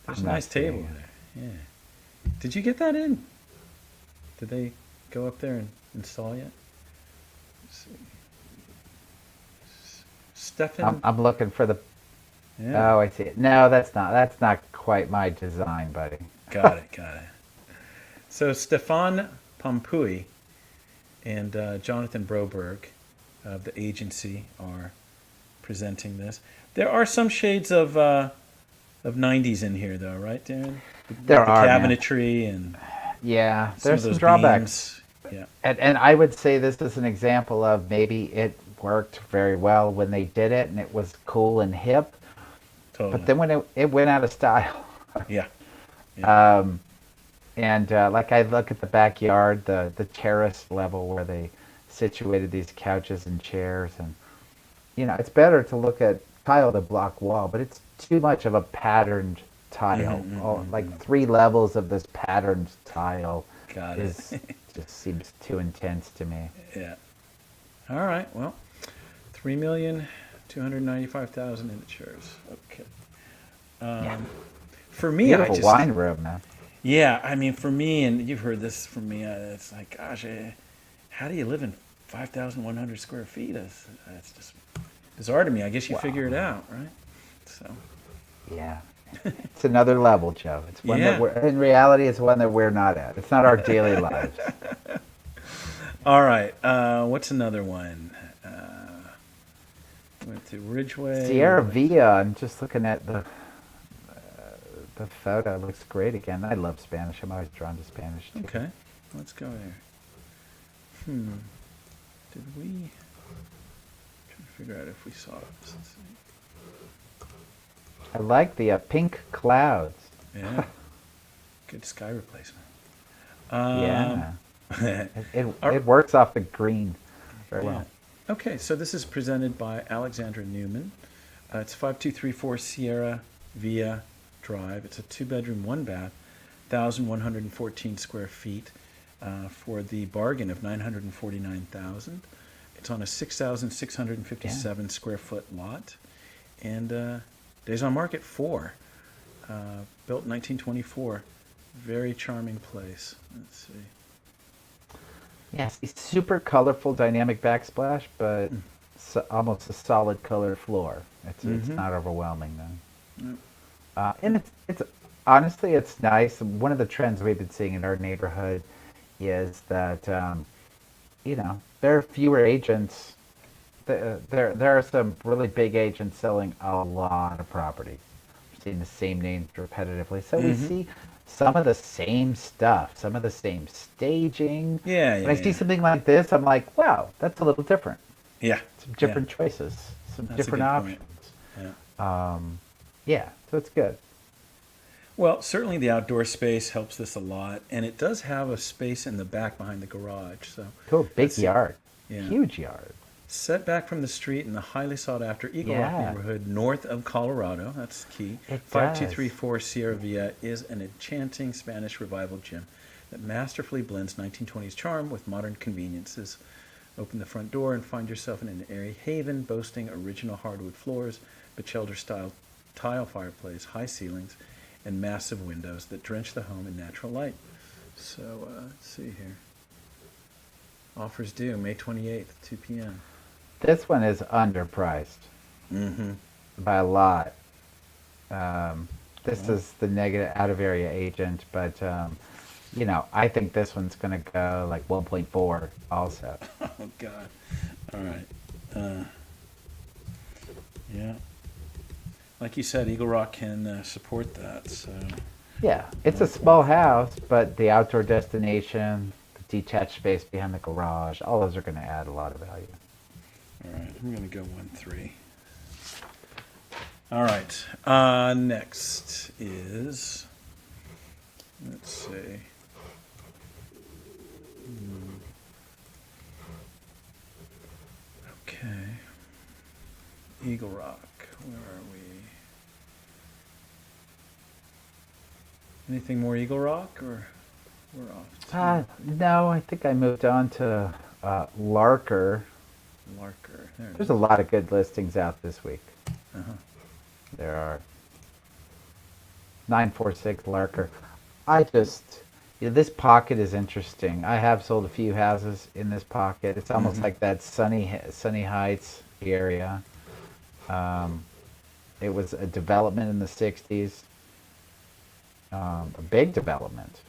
Speaker 1: a
Speaker 2: I'm not
Speaker 1: nice table
Speaker 2: seeing it.
Speaker 1: there. Yeah. Did you get that in? Did they go up there and install yet? Let's see. Stefan?
Speaker 2: I'm looking for the.
Speaker 1: Yeah.
Speaker 2: Oh, I see it. No, that's not quite my design, buddy.
Speaker 1: Got it, got it. So Stefan Pampui and Jonathan Broberg of the agency are presenting this. There are some shades of 90s in here, though, right, Darren?
Speaker 2: There
Speaker 1: With the
Speaker 2: are, man.
Speaker 1: cabinetry and
Speaker 2: Yeah,
Speaker 1: some
Speaker 2: there's
Speaker 1: of
Speaker 2: some
Speaker 1: those
Speaker 2: drawbacks.
Speaker 1: beams. Yeah,
Speaker 2: And I would say this is an example of maybe it worked very well when they did it and it was cool and hip, but
Speaker 1: totally.
Speaker 2: then when it went out of style.
Speaker 1: Yeah, yeah.
Speaker 2: Um, and like I look at the backyard, the terrace level where they situated these couches and chairs, and it's better to look at tile to block wall, but it's too much of a patterned tile.
Speaker 1: Mm-hmm,
Speaker 2: Oh,
Speaker 1: mm-hmm,
Speaker 2: like
Speaker 1: mm-hmm.
Speaker 2: 3 levels of this patterned tile
Speaker 1: Got it.
Speaker 2: is just seems too intense to me.
Speaker 1: Yeah. All right. Well, 3,295,000 in it shares. Okay.
Speaker 2: Yeah.
Speaker 1: For me, I
Speaker 2: Beautiful
Speaker 1: just
Speaker 2: wine room, man.
Speaker 1: yeah. I mean, for me, and you've heard this from me. It's like, gosh, how do you live in 5,100 square feet? It's just bizarre to me. I guess you
Speaker 2: Wow.
Speaker 1: figure it out, right? So
Speaker 2: Yeah. It's another level, Joe. It's one that
Speaker 1: yeah.
Speaker 2: we're, in reality, it's one that we're not at. It's not our daily lives.
Speaker 1: All right. What's another one? Went through Ridgeway.
Speaker 2: Sierra Villa, I'm just looking at the photo. It looks great again. I love Spanish. I'm always drawn to Spanish too.
Speaker 1: Okay. Let's go there. Did we? Trying to figure out if we saw it. Let's see.
Speaker 2: I like the pink clouds.
Speaker 1: Yeah. Good sky replacement. Um,
Speaker 2: Yeah. It
Speaker 1: Ar-
Speaker 2: it works off the green very
Speaker 1: yeah.
Speaker 2: well.
Speaker 1: Okay, so this is presented by Alexandra Newman. It's 5234 Sierra Villa Drive. It's a two-bedroom, one-bath, 1,114 square feet for the bargain of 949,000. It's on a
Speaker 2: Yeah.
Speaker 1: 6,657 square foot lot, and days on market 4. Built in 1924. Very charming place. Let's see.
Speaker 2: Yes, it's super colorful, dynamic backsplash, but almost a solid colored floor. It's
Speaker 1: Mm-hmm.
Speaker 2: not overwhelming though.
Speaker 1: Yep.
Speaker 2: And it's honestly it's nice. One of the trends we've been seeing in our neighborhood is that there are fewer agents. There are some really big agents selling a lot of properties. We're seeing the same names repetitively, so we
Speaker 1: Mm-hmm.
Speaker 2: see some of the same stuff, some of the same staging.
Speaker 1: Yeah,
Speaker 2: When I
Speaker 1: yeah,
Speaker 2: see
Speaker 1: yeah.
Speaker 2: something like this, I'm like, wow, that's a little different.
Speaker 1: Yeah,
Speaker 2: Some
Speaker 1: yeah.
Speaker 2: different choices, some
Speaker 1: That's a
Speaker 2: different
Speaker 1: good point.
Speaker 2: options.
Speaker 1: Yeah.
Speaker 2: Yeah, so it's good.
Speaker 1: Well, certainly the outdoor space helps this a lot, and it does have a space in the back behind the garage. So
Speaker 2: Cool, big
Speaker 1: that's
Speaker 2: yard,
Speaker 1: yeah.
Speaker 2: huge yard.
Speaker 1: Set back from the street in the highly sought after Eagle Rock
Speaker 2: Yeah,
Speaker 1: neighborhood north of Colorado. That's key.
Speaker 2: it does.
Speaker 1: 5234 Sierra Villa is an enchanting Spanish revival gym that masterfully blends 1920s charm with modern conveniences. Open the front door and find yourself in an airy haven boasting original hardwood floors, Bachelder style tile fireplace, high ceilings, and massive windows that drench the home in natural light. So let's see here. Offers due May 28th, 2 p.m.
Speaker 2: This one is underpriced
Speaker 1: Mm-hmm.
Speaker 2: by a lot. This
Speaker 1: Well,
Speaker 2: is the negative out of area agent, but I think this one's gonna go like 1.4 also.
Speaker 1: oh God. All right. Uh, yeah. Like you said, Eagle Rock can support that. So
Speaker 2: Yeah, it's a
Speaker 1: one
Speaker 2: small
Speaker 1: point.
Speaker 2: house, but the outdoor destination, the detached space behind the garage, all those are gonna add a lot of value.
Speaker 1: All right. I'm gonna go 1-3. All right. Next is let's see. Okay. Eagle Rock. Where are we? Anything more Eagle Rock, or we're off to
Speaker 2: No, I think I moved on to Larker.
Speaker 1: Larker? There it
Speaker 2: There's a
Speaker 1: is.
Speaker 2: lot of good listings out this week.
Speaker 1: Uh-huh.
Speaker 2: There are 946 Larker. I just, this pocket is interesting. I have sold a few houses in this pocket. It's almost
Speaker 1: Mm-hmm.
Speaker 2: like that Sunny Heights area. Um, it was a development in the 60s, a big development.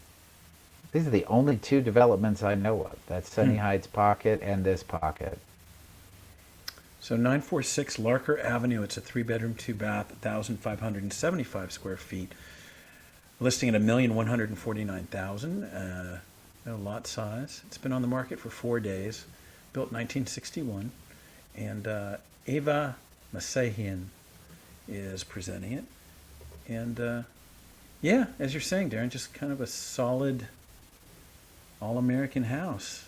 Speaker 2: These are the only two developments I know of. That's Sunny Heights pocket and this pocket.
Speaker 1: So 946 Larker Avenue. It's a 3-bedroom, 2-bath, 1,575 square feet. Listing at 1,149,000. No lot size. It's been on the market for 4 days. Built 1961, and Ava Masahian is presenting it. And yeah, as you're saying, Darren, just kind of a solid all-American house.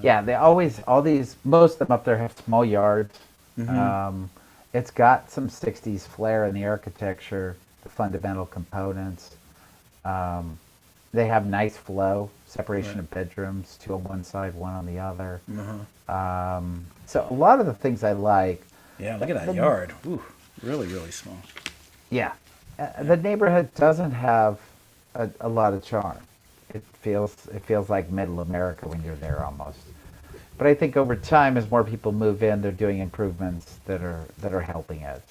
Speaker 2: Yeah, they always, all these, most of them up there have small yards.
Speaker 1: Mm-hmm.
Speaker 2: Um, it's got some 60s flair in the architecture, the fundamental components. Um, They have nice flow, separation
Speaker 1: Right.
Speaker 2: of bedrooms, two on one side, one on the other.
Speaker 1: Uh-huh.
Speaker 2: So a lot of the things I like.
Speaker 1: Yeah, look
Speaker 2: The,
Speaker 1: at that
Speaker 2: the
Speaker 1: yard. Ooh, really, really small.
Speaker 2: yeah,
Speaker 1: Yeah.
Speaker 2: the neighborhood doesn't have a lot of charm. It feels like middle America when you're there almost. But I think over time, as more people move in, they're doing improvements that are helping it.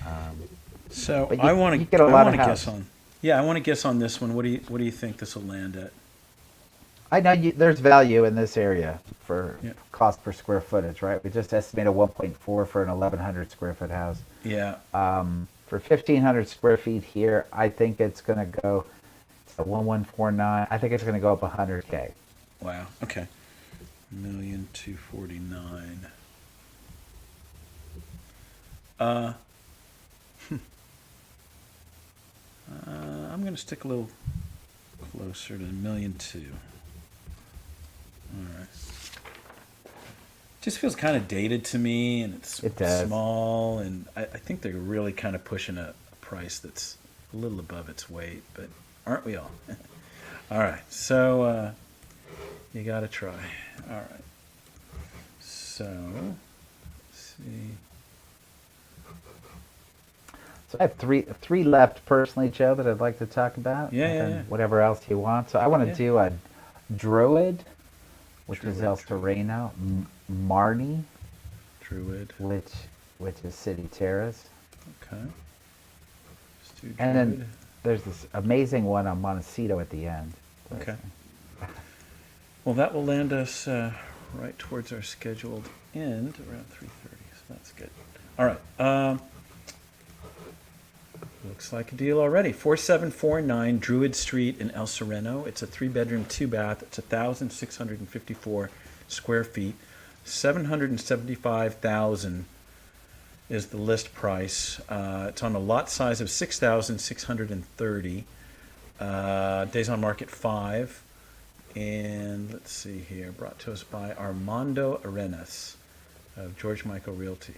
Speaker 2: Um,
Speaker 1: So
Speaker 2: but you you get a
Speaker 1: I
Speaker 2: lot
Speaker 1: want
Speaker 2: of
Speaker 1: to guess
Speaker 2: house.
Speaker 1: on. Yeah, I want to guess on this one. What do you think this will land at?
Speaker 2: I know there's value in this area for
Speaker 1: Yeah.
Speaker 2: cost per square footage, right? We just estimated 1.4 for an 1,100 square foot house.
Speaker 1: Yeah.
Speaker 2: For 1,500 square feet here, I think it's going to go to 1,149. I think it's going to go up 100K.
Speaker 1: Wow. Okay. 1,249,000. Uh, I'm going to stick a little closer to 1,200,000. All right. Just feels kind of dated to me, and it's
Speaker 2: It does.
Speaker 1: small, and I think they're really kind of pushing a price that's a little above its weight, but aren't we all? All right. So you got to try. All right. So let's see.
Speaker 2: So I have three left personally, Joe, that I'd like to talk about,
Speaker 1: Yeah,
Speaker 2: and
Speaker 1: yeah,
Speaker 2: then
Speaker 1: yeah.
Speaker 2: whatever else you want. So I want to
Speaker 1: Yeah.
Speaker 2: do a Druid, which is El
Speaker 1: Druid.
Speaker 2: Sereno, Marnie,
Speaker 1: Druid.
Speaker 2: which is City Terrace,
Speaker 1: Okay. Let's do
Speaker 2: and
Speaker 1: Druid.
Speaker 2: then there's this amazing one on Montecito at the end.
Speaker 1: Okay. Well, that will land us right towards our scheduled end around 3:30. So that's good. All right. Looks like a deal already. 4749 Druid Street in El Sereno. It's a 3-bedroom, 2-bath. It's 1,654 square feet. 775,000 is the list price. It's on a lot size of 6,630. Days on market 5. And let's see here. Brought to us by Armando Arenas of George Michael Realty.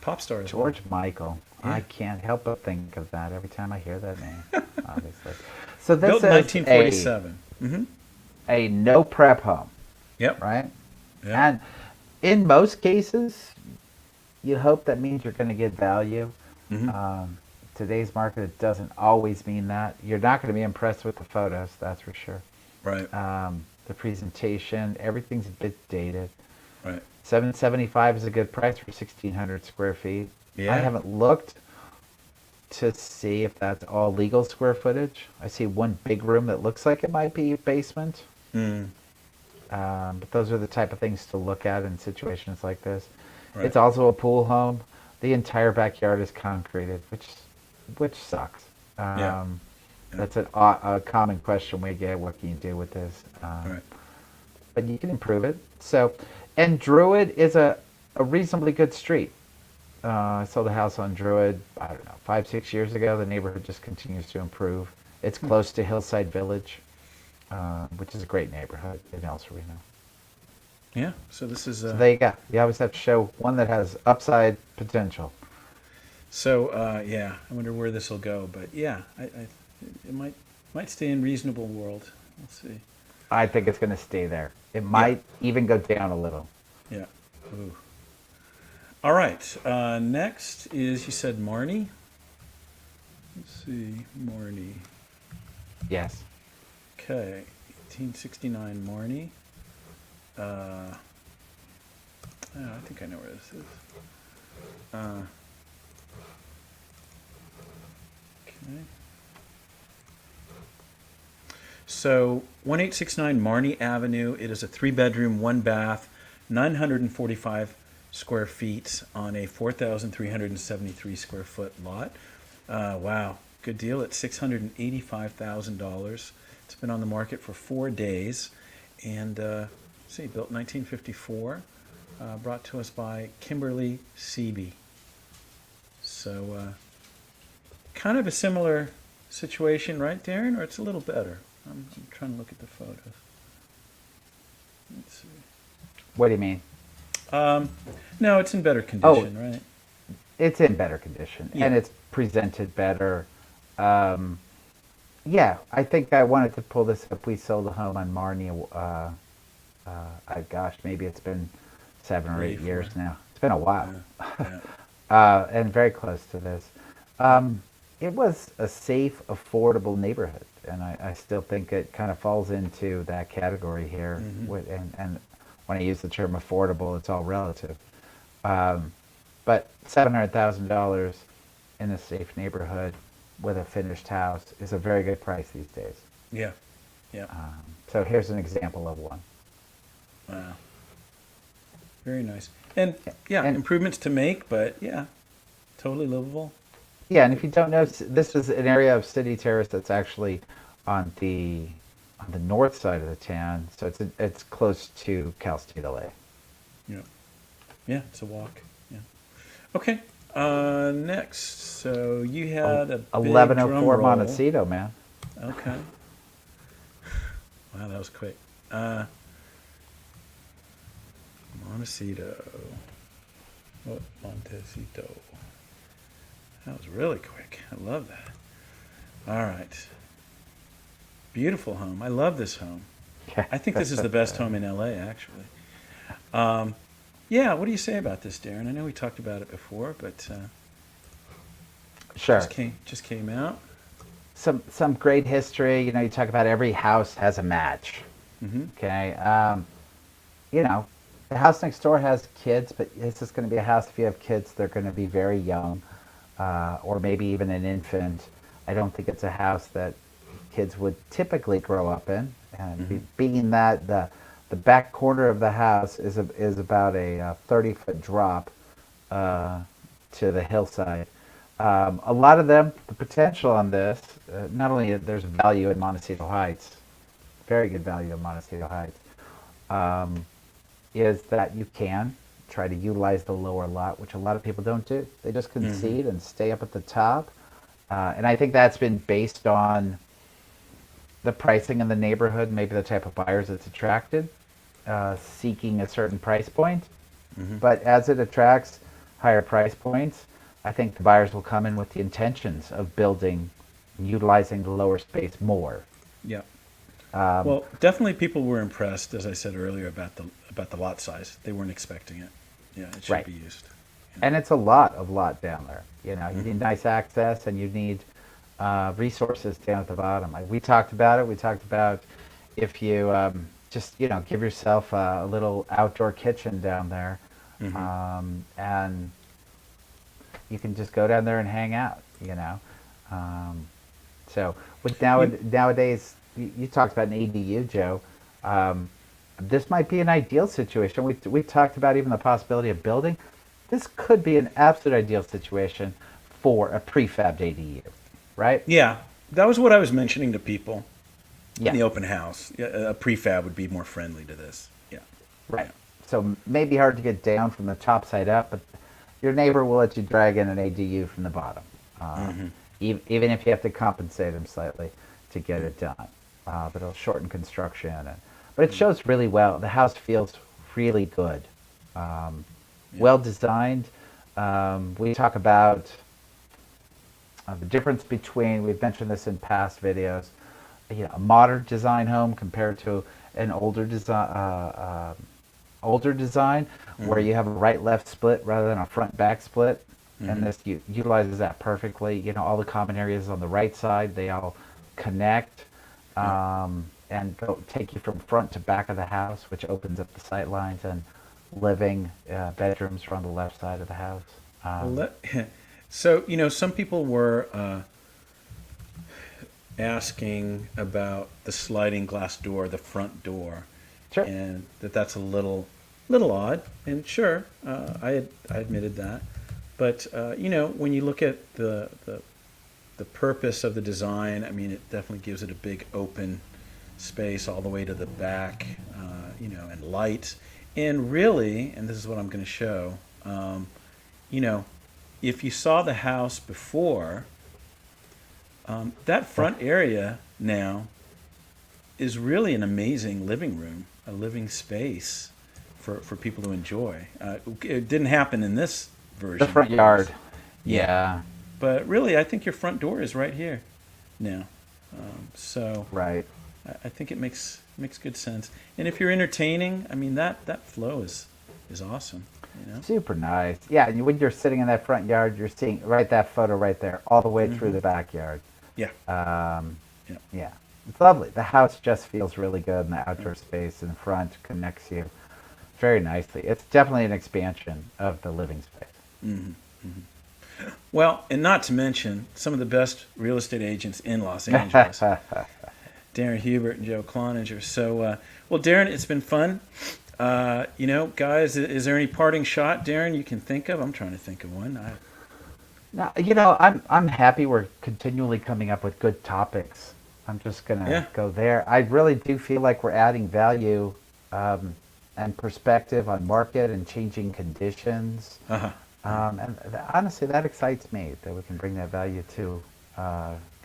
Speaker 1: Pop star as well.
Speaker 2: George Michael.
Speaker 1: Yeah.
Speaker 2: I can't help but think of that every time I hear that name. Obviously. So this
Speaker 1: Built in
Speaker 2: is
Speaker 1: 1947. Mm-hmm.
Speaker 2: a no prep home,
Speaker 1: Yep.
Speaker 2: right?
Speaker 1: Yeah.
Speaker 2: And in most cases, you hope that means you're going to get value.
Speaker 1: Mm-hmm.
Speaker 2: Today's market, it doesn't always mean that. You're not going to be impressed with the photos, that's for sure.
Speaker 1: Right.
Speaker 2: The presentation, everything's a bit dated.
Speaker 1: Right.
Speaker 2: 775 is a good price for 1,600 square feet.
Speaker 1: Yeah.
Speaker 2: I haven't looked to see if that's all legal square footage. I see one big room that looks like it might be a basement.
Speaker 1: Mm.
Speaker 2: But those are the type of things to look at in situations like this.
Speaker 1: Right.
Speaker 2: It's also a pool home. The entire backyard is concreted, which sucks.
Speaker 1: Yeah.
Speaker 2: That's a common question we get. What can you do with this?
Speaker 1: Right.
Speaker 2: But you can improve it. So, and Druid is a reasonably good street. I sold a house on Druid, I don't know, 5, 6 years ago. The neighborhood just continues to improve. It's close to Hillside Village, which is a great neighborhood in El Sereno.
Speaker 1: Yeah. So this is.
Speaker 2: So there you go. You always have to show one that has upside potential.
Speaker 1: Yeah. I wonder where this will go, but yeah, it might stay in reasonable world. We'll see.
Speaker 2: I think it's going to stay there. It might even go down a little.
Speaker 1: Yeah. Ooh. All right. Next is, you said Marnie. Let's see, Marnie.
Speaker 2: Yes.
Speaker 1: Okay, 1869 Marnie. I think I know where this is. Okay. So 1869 Marnie Avenue. It is a 3-bedroom, 1-bath, 945 square feet on a 4,373 square foot lot. Wow, good deal at $685,000. It's been on the market for 4 days, and let's see, built 1954. Brought to us by Kimberly Seeby. So, kind of a similar situation, right, Darren? Or it's a little better. I'm trying to look at the photos. Let's see.
Speaker 2: What do you mean?
Speaker 1: No, it's in better condition, right?
Speaker 2: It's in better condition,
Speaker 1: Yeah.
Speaker 2: and it's presented better. Yeah, I think I wanted to pull this up. We sold a home on Marnie. Gosh, maybe it's been 7 or 8 years
Speaker 1: 3, 4.
Speaker 2: now. It's been a while,
Speaker 1: Yeah. Yeah.
Speaker 2: and very close to this. Um, it was a safe, affordable neighborhood, and I still think it kind of falls into that category here.
Speaker 1: Hmm.
Speaker 2: And when I use the term affordable, it's all relative. Um, but $700,000 in a safe neighborhood with a finished house is a very good price these days.
Speaker 1: Yeah. Yeah.
Speaker 2: So here's an example of one.
Speaker 1: Wow. Very nice. And yeah,
Speaker 2: And
Speaker 1: improvements to make, but yeah, totally livable.
Speaker 2: yeah, and if you don't know, this is an area of City Terrace that's actually on the north side of the town, so it's close to Cal State LA.
Speaker 1: Yeah. Yeah, it's a walk. Yeah. Okay. Next. So you had a big drum
Speaker 2: 1104
Speaker 1: roll.
Speaker 2: Montecito, man.
Speaker 1: Okay. Wow, that was quick. Uh, Montecito. Oh, Montecito. That was really quick. I love that. All right. Beautiful home. I love this home. I think this is the best home in LA, actually. Um, yeah, what do you say about this, Darren? I know we talked about it before, but
Speaker 2: Sure.
Speaker 1: just came out.
Speaker 2: Some great history. You know, you talk about every house has a match.
Speaker 1: Mm-hmm.
Speaker 2: Okay. You know, the house next door has kids, but this is going to be a house. If you have kids, they're going to be very young, or maybe even an infant. I don't think it's a house that kids would typically grow up in. And
Speaker 1: Mm-hmm.
Speaker 2: being that the back corner of the house is about a 30-foot drop to the hillside. A lot of them, the potential on this, not only there's value in Montecito Heights, very good value in Montecito Heights, um, is that you can try to utilize the lower lot, which a lot of people don't do. They just
Speaker 1: Mm-hmm.
Speaker 2: concede and stay up at the top. And I think that's been based on the pricing in the neighborhood, maybe the type of buyers it's attracted, seeking a certain price point.
Speaker 1: Mm-hmm.
Speaker 2: But as it attracts higher price points, I think the buyers will come in with the intentions of building, utilizing the lower space more.
Speaker 1: Yeah.
Speaker 2: Um,
Speaker 1: Well, definitely people were impressed, as I said earlier, about the lot size. They weren't expecting it. Yeah, it should
Speaker 2: right.
Speaker 1: be used.
Speaker 2: And it's a lot of lot down there. You know, you
Speaker 1: Mm-hmm.
Speaker 2: need nice access and you need resources down at the bottom. Like we talked about it. We talked about if you just, you know, give yourself a little outdoor kitchen down there,
Speaker 1: Mm-hmm.
Speaker 2: and you can just go down there and hang out, you know. Um, so with
Speaker 1: You,
Speaker 2: nowadays, you talked about an ADU, Joe. Um, this might be an ideal situation. We talked about even the possibility of building. This could be an absolute ideal situation for a prefabbed ADU, right?
Speaker 1: yeah, that was what I was mentioning to people in
Speaker 2: Yeah,
Speaker 1: the open house. Yeah, a prefab would be more friendly to this. Yeah.
Speaker 2: right.
Speaker 1: Yeah.
Speaker 2: So maybe hard to get down from the top side up, but your neighbor will let you drag in an ADU from the bottom,
Speaker 1: Mm-hmm.
Speaker 2: even if you have to compensate them slightly to get it done. But it'll shorten construction, but it shows really well. The house feels really good, um,
Speaker 1: Yeah.
Speaker 2: well designed. We talk about the difference between, we've mentioned this in past videos, you know, a modern design home compared to an older design where
Speaker 1: Mm-hmm.
Speaker 2: you have a right left split rather than a front back split. And
Speaker 1: Mm-hmm.
Speaker 2: this utilizes that perfectly. You know, all the common areas on the right side, they all connect,
Speaker 1: Yeah.
Speaker 2: and take you from front to back of the house, which opens up the sight lines, and living bedrooms are on the left side of the house.
Speaker 1: Well,
Speaker 2: Um,
Speaker 1: so some people were asking about the sliding glass door, the front door,
Speaker 2: sure.
Speaker 1: and that's a little odd. And sure, I admitted that. But when you look at the purpose of the design, I mean, it definitely gives it a big open space all the way to the back, and light. And really, and this is what I'm going to show, you know, if you saw the house before, that front area now is really an amazing living room, a living space for people to enjoy. It didn't happen in this
Speaker 2: The
Speaker 1: version,
Speaker 2: front
Speaker 1: of course.
Speaker 2: yard.
Speaker 1: Yeah.
Speaker 2: Yeah.
Speaker 1: But really, I think your front door is right here now. So
Speaker 2: Right.
Speaker 1: I think it makes good sense. And if you're entertaining, I mean that flow is awesome. You know.
Speaker 2: Super nice. Yeah, and when you're sitting in that front yard, you're seeing right that photo right there, all the way through
Speaker 1: Hmm.
Speaker 2: the backyard.
Speaker 1: Yeah.
Speaker 2: Um,
Speaker 1: Yeah.
Speaker 2: yeah, it's lovely. The house just feels really good, and the outdoor space in front connects you very nicely. It's definitely an expansion of the living space.
Speaker 1: Hmm. Well, and not to mention some of the best real estate agents in Los Angeles, Darren Hubert and Joe Cloninger. So, well, Darren, it's been fun. Guys, is there any parting shot, Darren, you can think of? I'm trying to think of one.
Speaker 2: Now, I'm happy we're continually coming up with good topics. I'm just gonna
Speaker 1: Yeah.
Speaker 2: go there. I really do feel like we're adding value and perspective on market and changing conditions.
Speaker 1: Uh-huh.
Speaker 2: Honestly, that excites me that we can bring that value to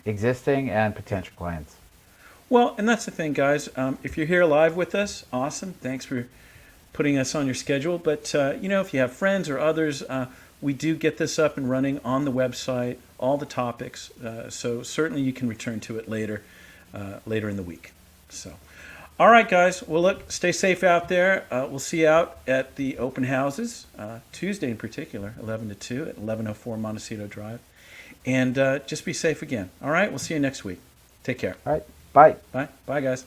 Speaker 2: existing and potential clients.
Speaker 1: Well, and that's the thing, guys. If you're here live with us, awesome. Thanks for putting us on your schedule. But if you have friends or others, we do get this up and running on the website, all the topics. So certainly you can return to it later in the week. So, all right, guys. Well, look, stay safe out there. We'll see you out at the open houses Tuesday in particular, 11 to 2 at 1104 Montecito Drive, and just be safe again. All right. We'll see you next week. Take care.
Speaker 2: All right, bye.
Speaker 1: Bye. Bye, guys.